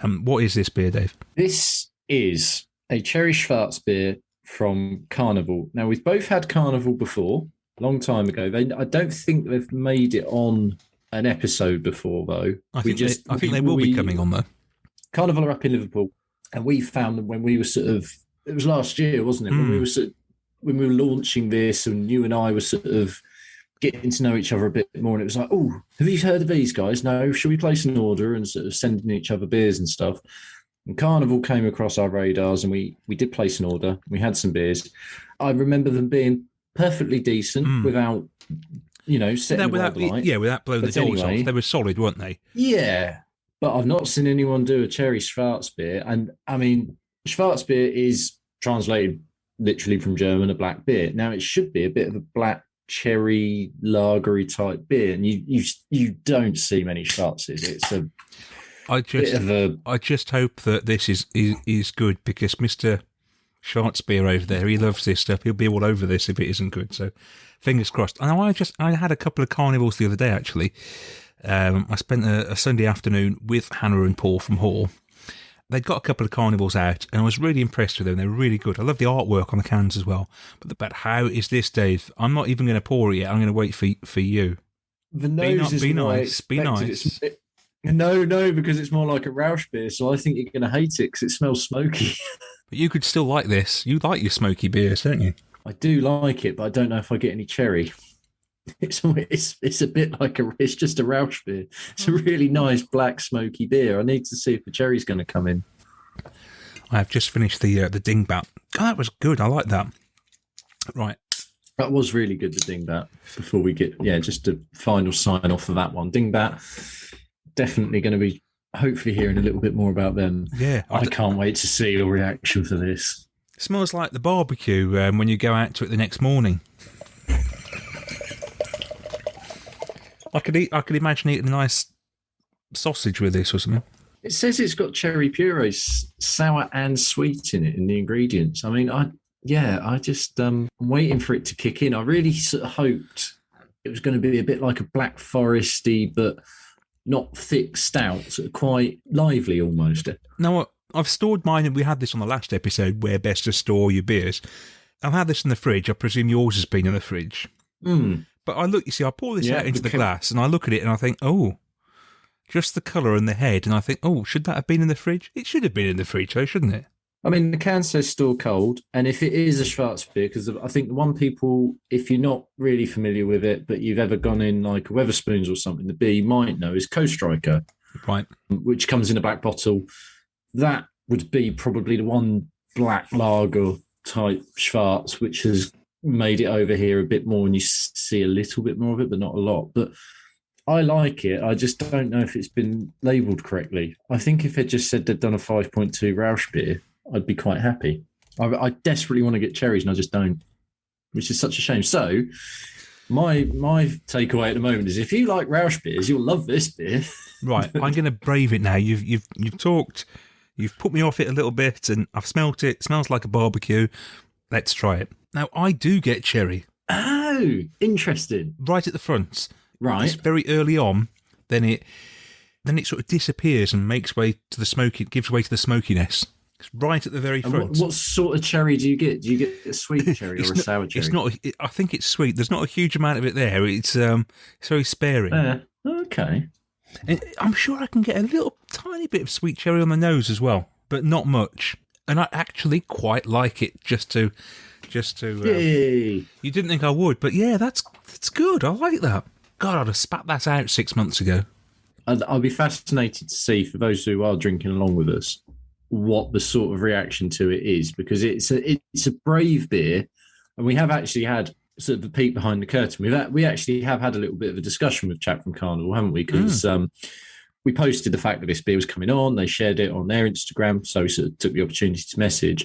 What is this beer, Dave? This is a cherry Schwarz beer from Carnival. Now, we've both had Carnival before, a long time ago. I don't think they've made it on an episode before, though. I think they will be coming on, though. Carnival are up in Liverpool, and we found them when we were it was last year, wasn't it? When we were launching this, and you and I were sort of getting to know each other a bit more, and it was like, oh, have you heard of these guys? No, should we place an order? And sort of sending each other beers and stuff. And Carnival came across our radars, and we did place an order. We had some beers. I remember them being perfectly decent without, setting without the light. Without blowing the doors off. They were solid, weren't they? Yeah, but I've not seen anyone do a cherry Schwarz beer. And I mean, Schwarz beer is translated literally from German, a black beer. Now, it should be a bit of a black cherry lagery type beer, and you don't see many Schwarzes. It's I just hope that this is good, because Mr. Schwarzbier over there, he loves this stuff. He'll be all over this if it isn't good. So fingers crossed. And I had a couple of carnivals the other day, actually. I spent a Sunday afternoon with Hannah and Paul from Hall. They'd got a couple of carnivals out, and I was really impressed with them. They were really good. I love the artwork on the cans as well. But how is this, Dave? I'm not even going to pour it yet. I'm going to wait for you. The nose is nice. Be nice. No, because it's more like a Rausch beer, so I think you're going to hate it because it smells smoky. But you could still like this. You like your smoky beers, don't you? I do like it, but I don't know if I get any cherry. It's a bit like it's just a Rausch beer. It's a really nice black smoky beer. I need to see if the cherry's going to come in. I have just finished the Dingbat. Oh, that was good. I like that. Right. That was really good, the Dingbat. Before we get, just a final sign off of that one. Dingbat, definitely going to be hopefully hearing a little bit more about them. Yeah. I can't wait to see your reaction for this. It smells like the barbecue when you go out to it the next morning. I could imagine eating a nice sausage with this or something. It says it's got cherry puree, sour and sweet in it in the ingredients. I mean, I just I'm waiting for it to kick in. I really sort of hoped it was going to be a bit like a Black Foresty, but not thick stout, sort of quite lively almost. Now, I've stored mine, and we had this on the last episode, where best to store your beers. I've had this in the fridge. I presume yours has been in the fridge. But I pour this out into the glass, and I look at it and I think, oh, just the colour and the head. And I think, oh, should that have been in the fridge? It should have been in the fridge, though, shouldn't it? I mean, the can says store cold. And if it is a Schwarz beer, because I think the one people, if you're not really familiar with it, but you've ever gone in like a Wetherspoons or something, the beer you might know is Coast Striker. Right. Which comes in a black bottle. That would be probably the one black lager type Schwarz, which has made it over here a bit more, and you see a little bit more of it, but not a lot. But I like it. I just don't know if it's been labelled correctly. I think if it just said they'd done a 5.2 Rausch beer, I'd be quite happy. I desperately want to get cherries, and I just don't, which is such a shame. So my takeaway at the moment is, if you like Rausch beers, you'll love this beer. Right, I'm going to brave it now. You've talked You've put me off it a little bit, and I've smelt it. It smells like a barbecue. Let's try it. Now, I do get cherry. Oh, interesting. Right at the front. Right. It's very early on. Then it sort of disappears and makes way to the smoky. It gives way to the smokiness. It's right at the very And front. what sort of cherry do you get? Do you get a sweet cherry or a sour cherry? It's not. I think it's sweet. There's not a huge amount of it there. It's very sparing. Okay. And I'm sure I can get a little tiny bit of sweet cherry on the nose as well, but not much. And I actually quite like it. Just to. Yay. You didn't think I would, but yeah, that's good. I like that. God, I'd have spat that out 6 months ago. I'll be fascinated to see, for those who are drinking along with us, what the sort of reaction to it is, because it's a brave beer, and we have actually had sort of a peek behind the curtain. We actually have had a little bit of a discussion with Chat from Carnival, haven't we? Because we posted the fact that this beer was coming on. They shared it on their Instagram, so we sort of took the opportunity to message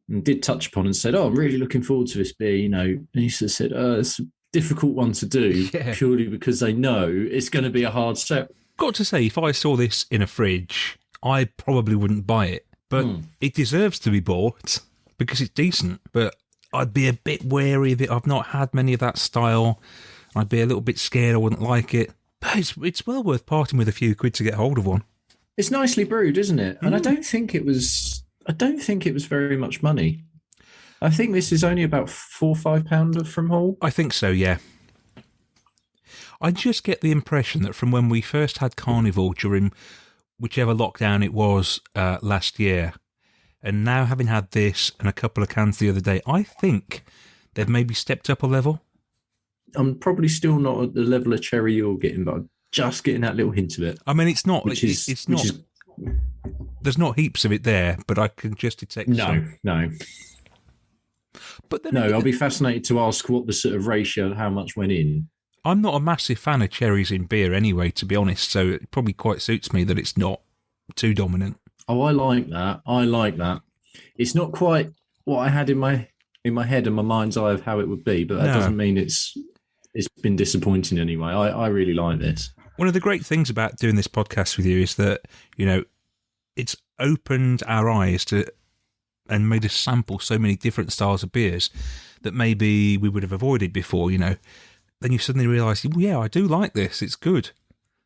and did touch upon and said, "Oh, I'm really looking forward to this beer." You know, and he sort of said, "It's a difficult one to do purely because they know it's going to be a hard sell." Got to say, if I saw this in a fridge, I probably wouldn't buy it. But it deserves to be bought because it's decent. But I'd be a bit wary of it. I've not had many of that style. I'd be a little bit scared I wouldn't like it. But it's well worth parting with a few quid to get hold of one. It's nicely brewed, isn't it? And I don't think it was very much money. I think this is only about £4 or £5 from Hall. I think so, yeah. I just get the impression that from when we first had Carnival during whichever lockdown it was last year, and now having had this and a couple of cans the other day, I think they've maybe stepped up a level. I'm probably still not at the level of cherry you're getting, but I'm just getting that little hint of it. I mean, it's not. It's not. There's not heaps of it there, but I can just detect some. No. But then I'll be fascinated to ask what the sort of ratio of how much went in. I'm not a massive fan of cherries in beer anyway, to be honest, so it probably quite suits me that it's not too dominant. Oh, I like that. It's not quite what I had in my head and my mind's eye of how it would be, but that doesn't mean it's been disappointing anyway. I really like this. One of the great things about doing this podcast with you is that, you know, it's opened our eyes to and made us sample so many different styles of beers that maybe we would have avoided before, you know. Then you suddenly realise, yeah, I do like this. It's good.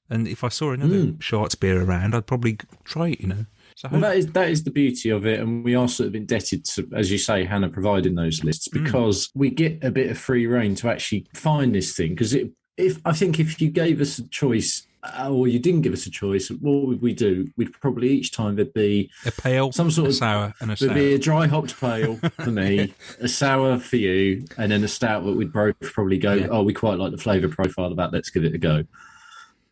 And if I saw another Sharts beer around, I'd probably try it, you know. So that is the beauty of it, and we are sort of indebted to, as you say, Hannah providing those lists, because we get a bit of free reign to actually find this thing. Because if you gave us a choice, or you didn't give us a choice, what would we do? We'd probably each time there'd be a pale, some sort of sour, and a sour. There'd be a dry hopped pale for me, a sour for you, and then a stout that we'd both probably go, oh, we quite like the flavour profile of that. Let's give it a go.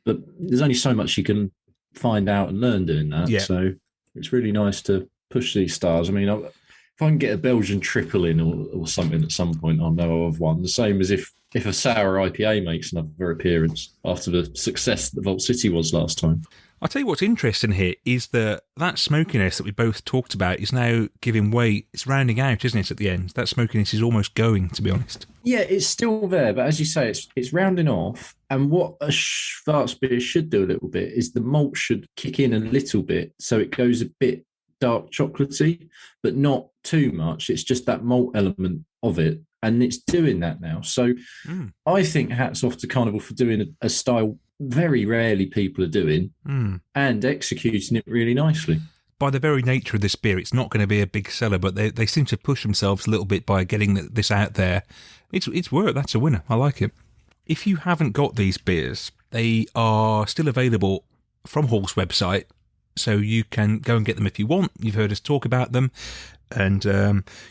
But there's only so much you can find out and learn doing that. Yeah. So it's really nice to push these stars. I mean, if I can get a Belgian triple in or something at some point, I'll know of one. The same as if a sour IPA makes another appearance after the success that Vault City was last time. I'll tell you what's interesting here is that smokiness that we both talked about is now giving way. It's rounding out, isn't it, at the end? That smokiness is almost going, to be honest. Yeah, it's still there, but as you say, it's rounding off. And what a Schwarz beer should do a little bit is the malt should kick in a little bit, so it goes a bit dark chocolatey, but not too much. It's just that malt element of it, and it's doing that now. So I think hats off to Carnival for doing a style very rarely people are doing and executing it really nicely. By the very nature of this beer, it's not going to be a big seller, but they seem to push themselves a little bit by getting this out there. It's work. That's a winner. I like it. If you haven't got these beers, they are still available from Hall's website, so you can go and get them if you want. You've heard us talk about them, and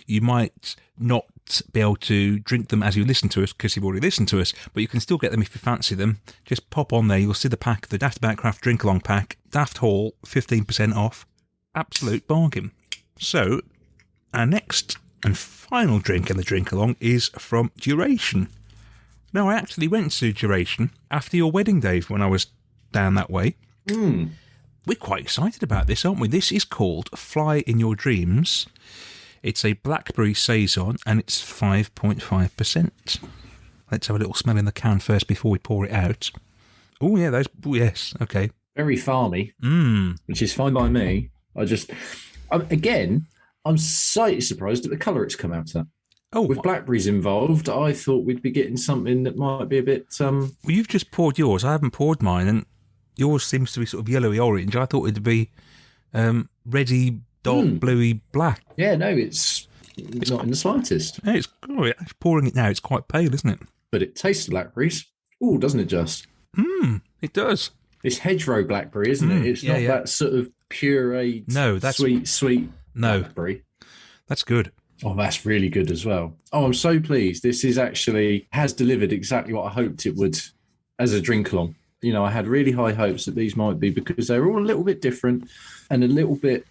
you might not be able to drink them as you listen to us because you've already listened to us, but you can still get them if you fancy them. Just pop on there, you'll see the pack, the Daftaboutcraft Drink Along pack, Daft Hall, 15% off. Absolute bargain. So, our next and final drink in the Drink Along is from Duration. Now, I actually went to Duration after your wedding, Dave, when I was down that way. We're quite excited about this, aren't we? This is called Fly in Your Dreams. It's a blackberry saison, and it's 5.5%. Let's have a little smell in the can first before we pour it out. Oh, yeah, yes, okay. Very farmy, which is fine by me. Again, I'm slightly surprised at the colour it's come out at. Oh, With blackberries involved, I thought we'd be getting something that might be a bit. well, you've just poured yours. I haven't poured mine, and yours seems to be sort of yellowy orange. I thought it'd be reddy, dark, bluey, black. Yeah, no, it's not in the slightest. Yeah, it's pouring it now. It's quite pale, isn't it? But it tastes blackberries. Oh, doesn't it just? It does. It's hedgerow blackberry, isn't it? It's not that sort of pureed, that's sweet blackberry. That's good. Oh, that's really good as well. Oh, I'm so pleased. This is actually has delivered exactly what I hoped it would as a drink along. You know, I had really high hopes that these might be because they're all a little bit different and a little bit.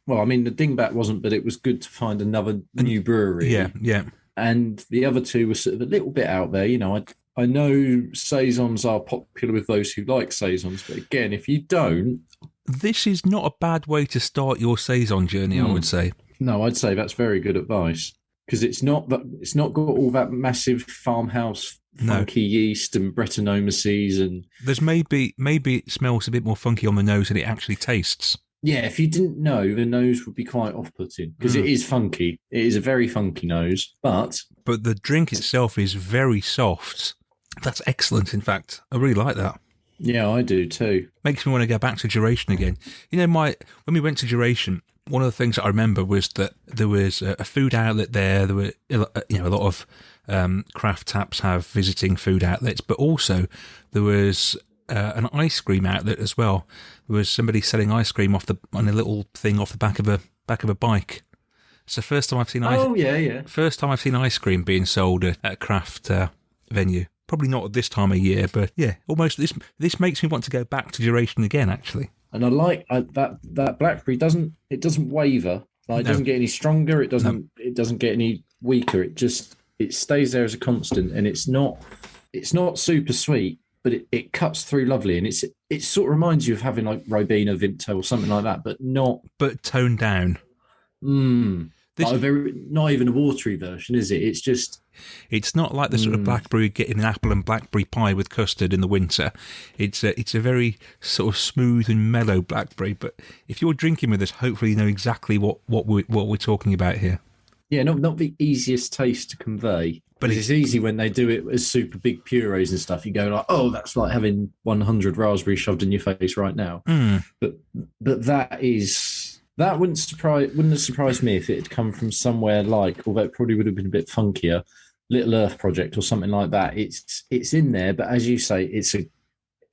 Well, I mean, the Dingbat wasn't, but it was good to find another new brewery. Yeah. And the other two were sort of a little bit out there. You know, I know saisons are popular with those who like saisons, but again, if you don't, this is not a bad way to start your saison journey. I would say. No, I'd say that's very good advice because it's not got all that massive farmhouse funky yeast and Brettanomyces and there's maybe it smells a bit more funky on the nose than it actually tastes. Yeah, if you didn't know, the nose would be quite off-putting because it is funky. It is a very funky nose, but the drink itself is very soft. That's excellent. In fact, I really like that. Yeah, I do too. Makes me want to go back to Duration again. You know, when we went to Duration, one of the things that I remember was that there was a food outlet there. There were, a lot of craft taps have visiting food outlets, but also there was an ice cream outlet as well. There was somebody selling ice cream on a little thing off the back of a bike. It's the first time I've seen first time I've seen ice cream being sold at a craft venue. Probably not at this time of year, but yeah, almost. This makes me want to go back to Duration again, actually. And I like that blackberry doesn't waver. Like, it doesn't get any stronger. It doesn't get any weaker. It stays there as a constant, and it's not super sweet, but it cuts through lovely, and it sort of reminds you of having like Ribena Vinto or something like that, but toned down. Not even a watery version, is it? It's not like the sort of blackberry getting an apple and blackberry pie with custard in the winter. It's a very sort of smooth and mellow blackberry. But if you're drinking with us, hopefully you know exactly what we're talking about here. Yeah, not the easiest taste to convey, but it's easy when they do it as super big purees and stuff. You go like, oh, that's like having 100 raspberries shoved in your face right now. But that wouldn't have surprised me if it had come from somewhere like, although it probably would have been a bit funkier, Little Earth Project or something like that. It's in there, but as you say,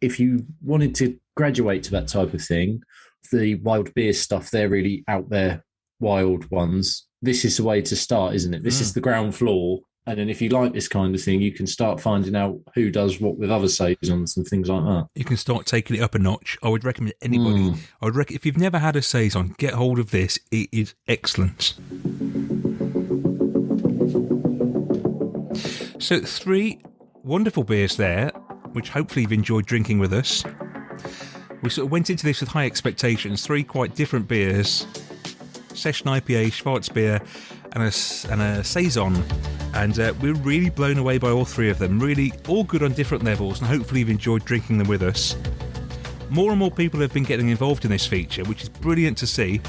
if you wanted to graduate to that type of thing, the wild beer stuff, they're really out there, wild ones. This is the way to start, isn't it? This is the ground floor. And then if you like this kind of thing, you can start finding out who does what with other saisons and things like that. You can start taking it up a notch. I would recommend anybody. I would recommend if you've never had a saison, get hold of this. It is excellent. So 3 wonderful beers there, which hopefully you've enjoyed drinking with us. We sort of went into this with high expectations. 3 quite different beers. Session IPA, Schwarzbier, and a saison, and we're really blown away by all 3 of them. Really, all good on different levels, and hopefully you've enjoyed drinking them with us. More and more people have been getting involved in this feature, which is brilliant to see.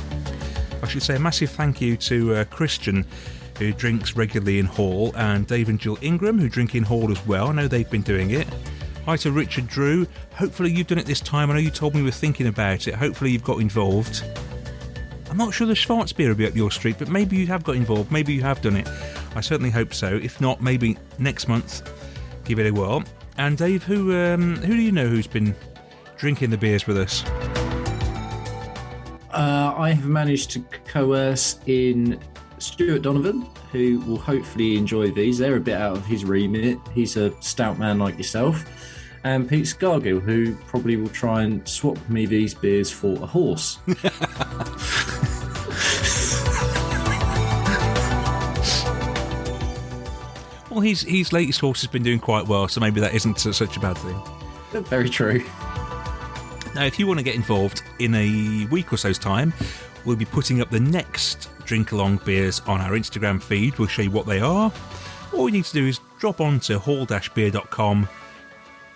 I should say a massive thank you to Christian, who drinks regularly in Hall, and Dave and Jill Ingram, who drink in Hall as well. I know they've been doing it. Hi to Richard Drew. Hopefully you've done it this time. I know you told me you were thinking about it. Hopefully you've got involved. I'm not sure the Schwarzbier will be up your street, but maybe you have got involved. Maybe you have done it. I certainly hope so. If not, maybe next month, give it a whirl. And Dave, who do you know who's been drinking the beers with us? I have managed to coerce in Stuart Donovan, who will hopefully enjoy these. They're a bit out of his remit. He's a stout man like yourself. And Pete Scargill, who probably will try and swap me these beers for a horse. Well, his latest horse has been doing quite well, so maybe that isn't such a bad thing. Very true. Now, if you want to get involved, in a week or so's time, we'll be putting up the next Drink Along beers on our Instagram feed. We'll show you what they are. All you need to do is drop on to hall-beer.com,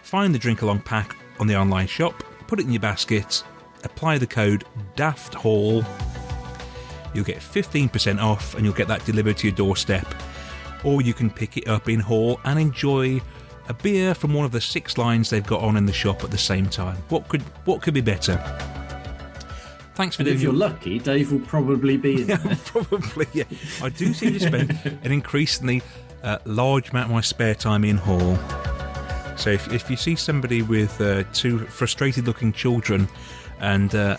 find the Drink Along pack on the online shop, put it in your basket, apply the code DAFTHALL. You'll get 15% off and you'll get that delivered to your doorstep. Or you can pick it up in Hall and enjoy a beer from one of the 6 lines they've got on in the shop at the same time. What could be better? Thanks for doing. If you're lucky, Dave will probably be in there. Probably, yeah. I do seem to spend an increasingly large amount of my spare time in Hall. So if you see somebody with 2 frustrated-looking children and a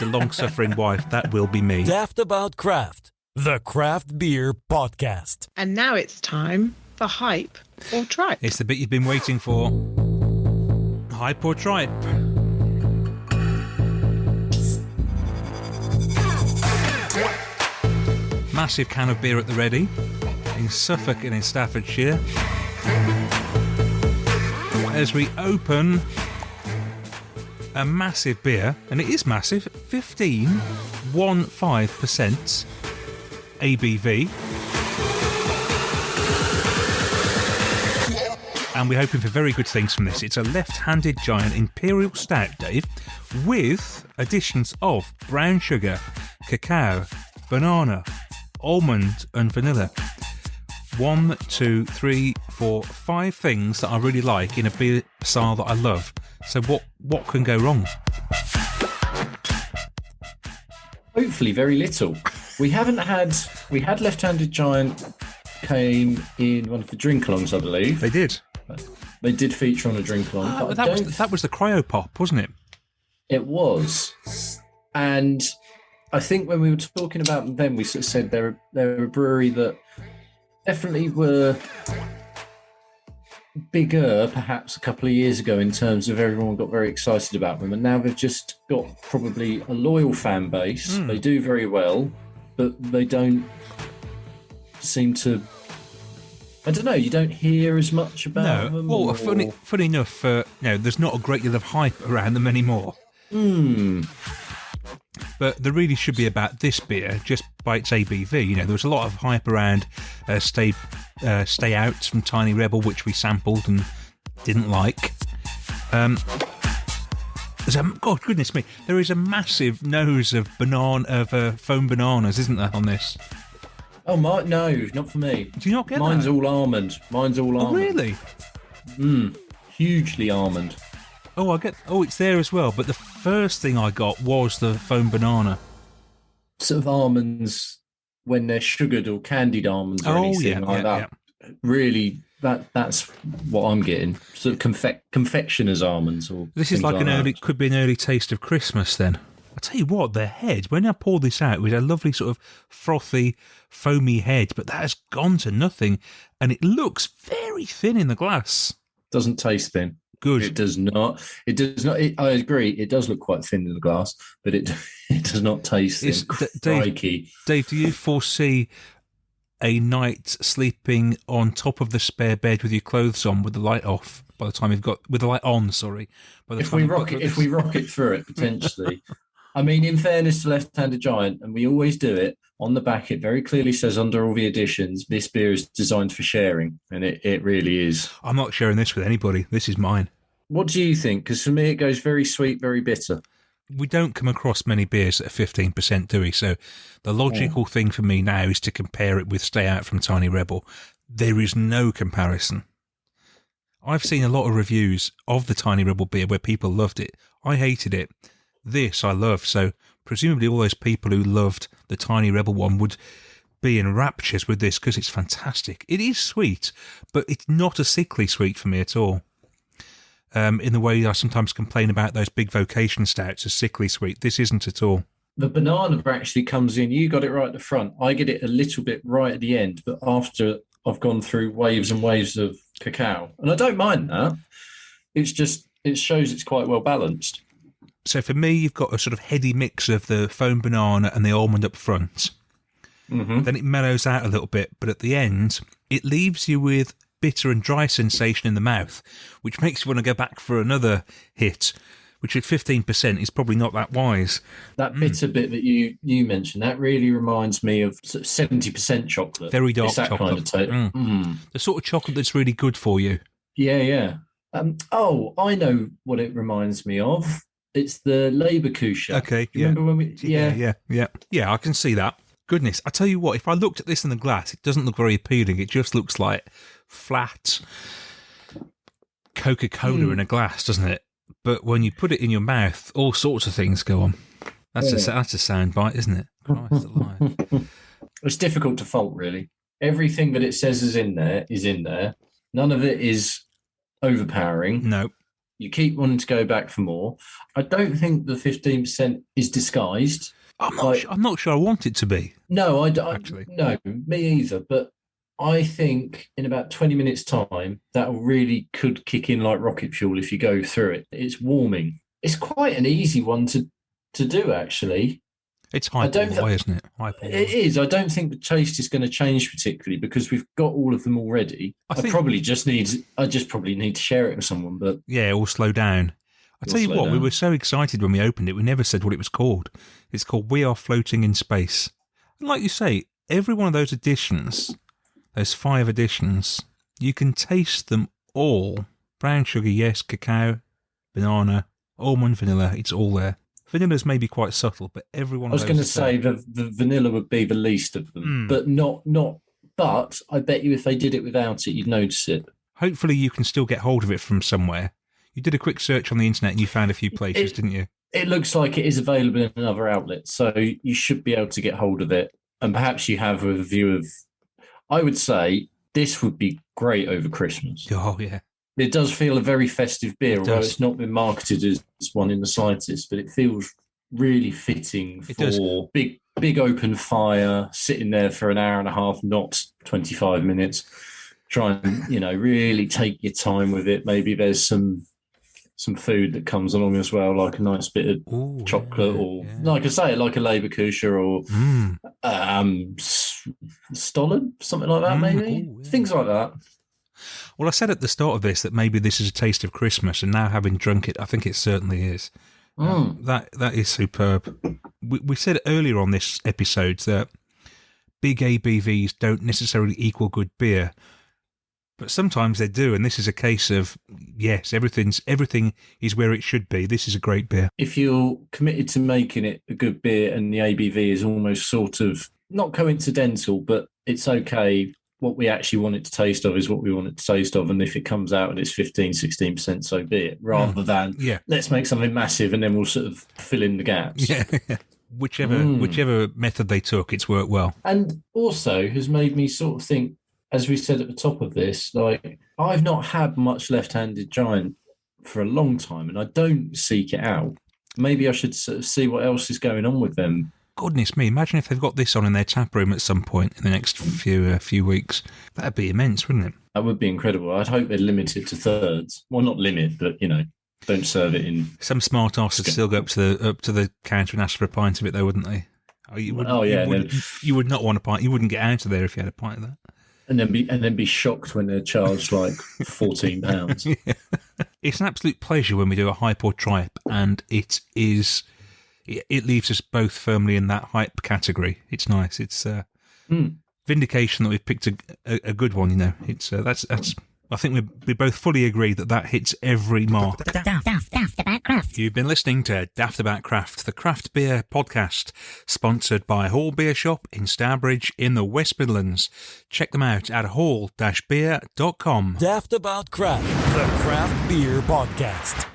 long-suffering wife, that will be me. Daft About Craft, the craft beer podcast. And now it's time for Hype or Tripe. It's the bit you've been waiting for. Hype or Tripe. Massive can of beer at the ready in Suffolk and in Staffordshire. As we open a massive beer, and it is massive, 15% ABV. And we're hoping for very good things from this. It's a left-handed giant imperial stout, Dave, with additions of brown sugar, cacao, banana, almond and vanilla. 1, 2, 3, 4, 5 things that I really like in a beer style that I love. So what can go wrong? Hopefully very little. We had Left-Handed Giant came in one of the drink-alongs, I believe. They did. They did feature on a drink-along. That was the cryo pop, wasn't it? It was. And I think when we were talking about them then, we sort of said they're a brewery that definitely were bigger perhaps a couple of years ago in terms of everyone got very excited about them, and now they've just got probably a loyal fan base. They do very well, but they don't seem to, I don't know, you don't hear as much about them. Well, funny enough, there's not a great deal of hype around them anymore. But there really should be about this beer just by its ABV. There was a lot of hype around Stay Out from Tiny Rebel, which we sampled and didn't like. God, goodness me, there is a massive nose of foam bananas, isn't there, on this? Oh, no, not for me. Do you not get Mine's that? all almond. Oh, really? Hugely almond. It's there as well. But the first thing I got was the foam banana. Sort of almonds when they're sugared or candied almonds or anything like that. Yeah. Really, that's what I'm getting. Sort of confectioner's almonds. Or this is like could be an early taste of Christmas then. I tell you what, the head, when I poured this out, it was a lovely sort of frothy, foamy head, but that has gone to nothing, and it looks very thin in the glass. Doesn't taste thin. Good. It does not. I agree. It does look quite thin in the glass, but it does not taste thin. Dave, do you foresee a night sleeping on top of the spare bed with your clothes on with the light off? By the time with the light on, sorry. If we rock it through it, potentially. I mean, in fairness to Left-Handed Giant, and we always do it, on the back it very clearly says under all the editions, this beer is designed for sharing, and it really is. I'm not sharing this with anybody. This is mine. What do you think? Because for me it goes very sweet, very bitter. We don't come across many beers that are 15%, do we? So the logical thing for me now is to compare it with Stay Out from Tiny Rebel. There is no comparison. I've seen a lot of reviews of the Tiny Rebel beer where people loved it. I hated it. This I love, so presumably all those people who loved the Tiny Rebel one would be in raptures with this because it's fantastic. It is sweet, but it's not a sickly sweet for me at all. In the way I sometimes complain about those big vocation stouts as sickly sweet, this isn't at all. The banana actually comes in, you got it right at the front. I get it a little bit right at the end, but after I've gone through waves and waves of cacao. And I don't mind that. It's just, it shows it's quite well balanced. So for me, you've got a sort of heady mix of the foam banana and the almond up front. Mm-hmm. Then it mellows out a little bit, but at the end, it leaves you with bitter and dry sensation in the mouth, which makes you want to go back for another hit, which at 15% is probably not that wise. That bitter bit that you mentioned, that really reminds me of 70% chocolate. Very dark it's that chocolate. Kind of the sort of chocolate that's really good for you. Yeah. I know what it reminds me of. It's the Leberkusher. Okay, Do you remember when we? Yeah. I can see that. Goodness, I tell you what, if I looked at this in the glass, it doesn't look very appealing. It just looks like flat Coca-Cola in a glass, doesn't it? But when you put it in your mouth, all sorts of things go on. That's a sound bite, isn't it? Christ alive. It's difficult to fault, really. Everything that it says is in there. None of it is overpowering. No. You keep wanting to go back for more. I don't think the 15% is disguised. I'm not sure I want it to be. No, actually. No, me either. But I think in about 20 minutes' time, that really could kick in like rocket fuel if you go through it. It's warming. It's quite an easy one to do, actually. It's hyper, isn't it? It is. I don't think the taste is going to change particularly because we've got all of them already. I just probably need to share it with someone. But yeah, or slow down. I tell you what, we were so excited when we opened it. We never said what it was called. It's called We Are Floating in Space. And like you say, every one of those editions, those 5 editions, you can taste them all. Brown sugar, yes. Cacao, banana, almond, vanilla. It's all there. Vanilla's maybe quite subtle, but everyone. I was going to say the vanilla would be the least of them, but not. But I bet you if they did it without it, you'd notice it. Hopefully, you can still get hold of it from somewhere. You did a quick search on the internet and you found a few places, didn't you? It looks like it is available in another outlet, so you should be able to get hold of it. And perhaps you have with a view of. I would say this would be great over Christmas. Oh yeah. It does feel a very festive beer, although it's not been marketed as one in the slightest, but it feels really fitting for big open fire, sitting there for an hour and a half, not 25 minutes. Try and, really take your time with it. Maybe there's some food that comes along as well, like a nice bit of chocolate or, like I say, like a Leberkusher or Stollen, something like that, maybe. Things like that. Well, I said at the start of this that maybe this is a taste of Christmas, and now having drunk it, I think it certainly is. That is superb. We said earlier on this episode that big ABVs don't necessarily equal good beer, but sometimes they do, and this is a case of, yes, everything is where it should be. This is a great beer. If you're committed to making it a good beer and the ABV is almost sort of, not coincidental, but it's okay. What we actually want it to taste of is what we want it to taste of. And if it comes out and it's 15, 16%, so be it, rather than let's make something massive and then we'll sort of fill in the gaps. Yeah. Whichever method they took, it's worked well. And also has made me sort of think, as we said at the top of this, like I've not had much left-handed giant for a long time and I don't seek it out. Maybe I should sort of see what else is going on with them. Goodness me, imagine if they've got this on in their tap room at some point in the next few weeks. That'd be immense, wouldn't it? That would be incredible. I'd hope they'd limit it to thirds. Well, not limit, but, don't serve it in... Some smart arse would still go up to the counter and ask for a pint of it, though, wouldn't they? You would not want a pint. You wouldn't get out of there if you had a pint of that. And then be shocked when they're charged like £14. Yeah. It's an absolute pleasure when we do a hype or tripe, and it leaves us both firmly in that hype category. It's nice. It's vindication that we've picked a good one. It's that's. I think we both fully agree that hits every mark. Daftaboutcraft. You've been listening to Daftaboutcraft, the craft beer podcast, sponsored by Hall Beer Shop in Stourbridge in the West Midlands. Check them out at hall-beer.com. Daftaboutcraft, the craft beer podcast.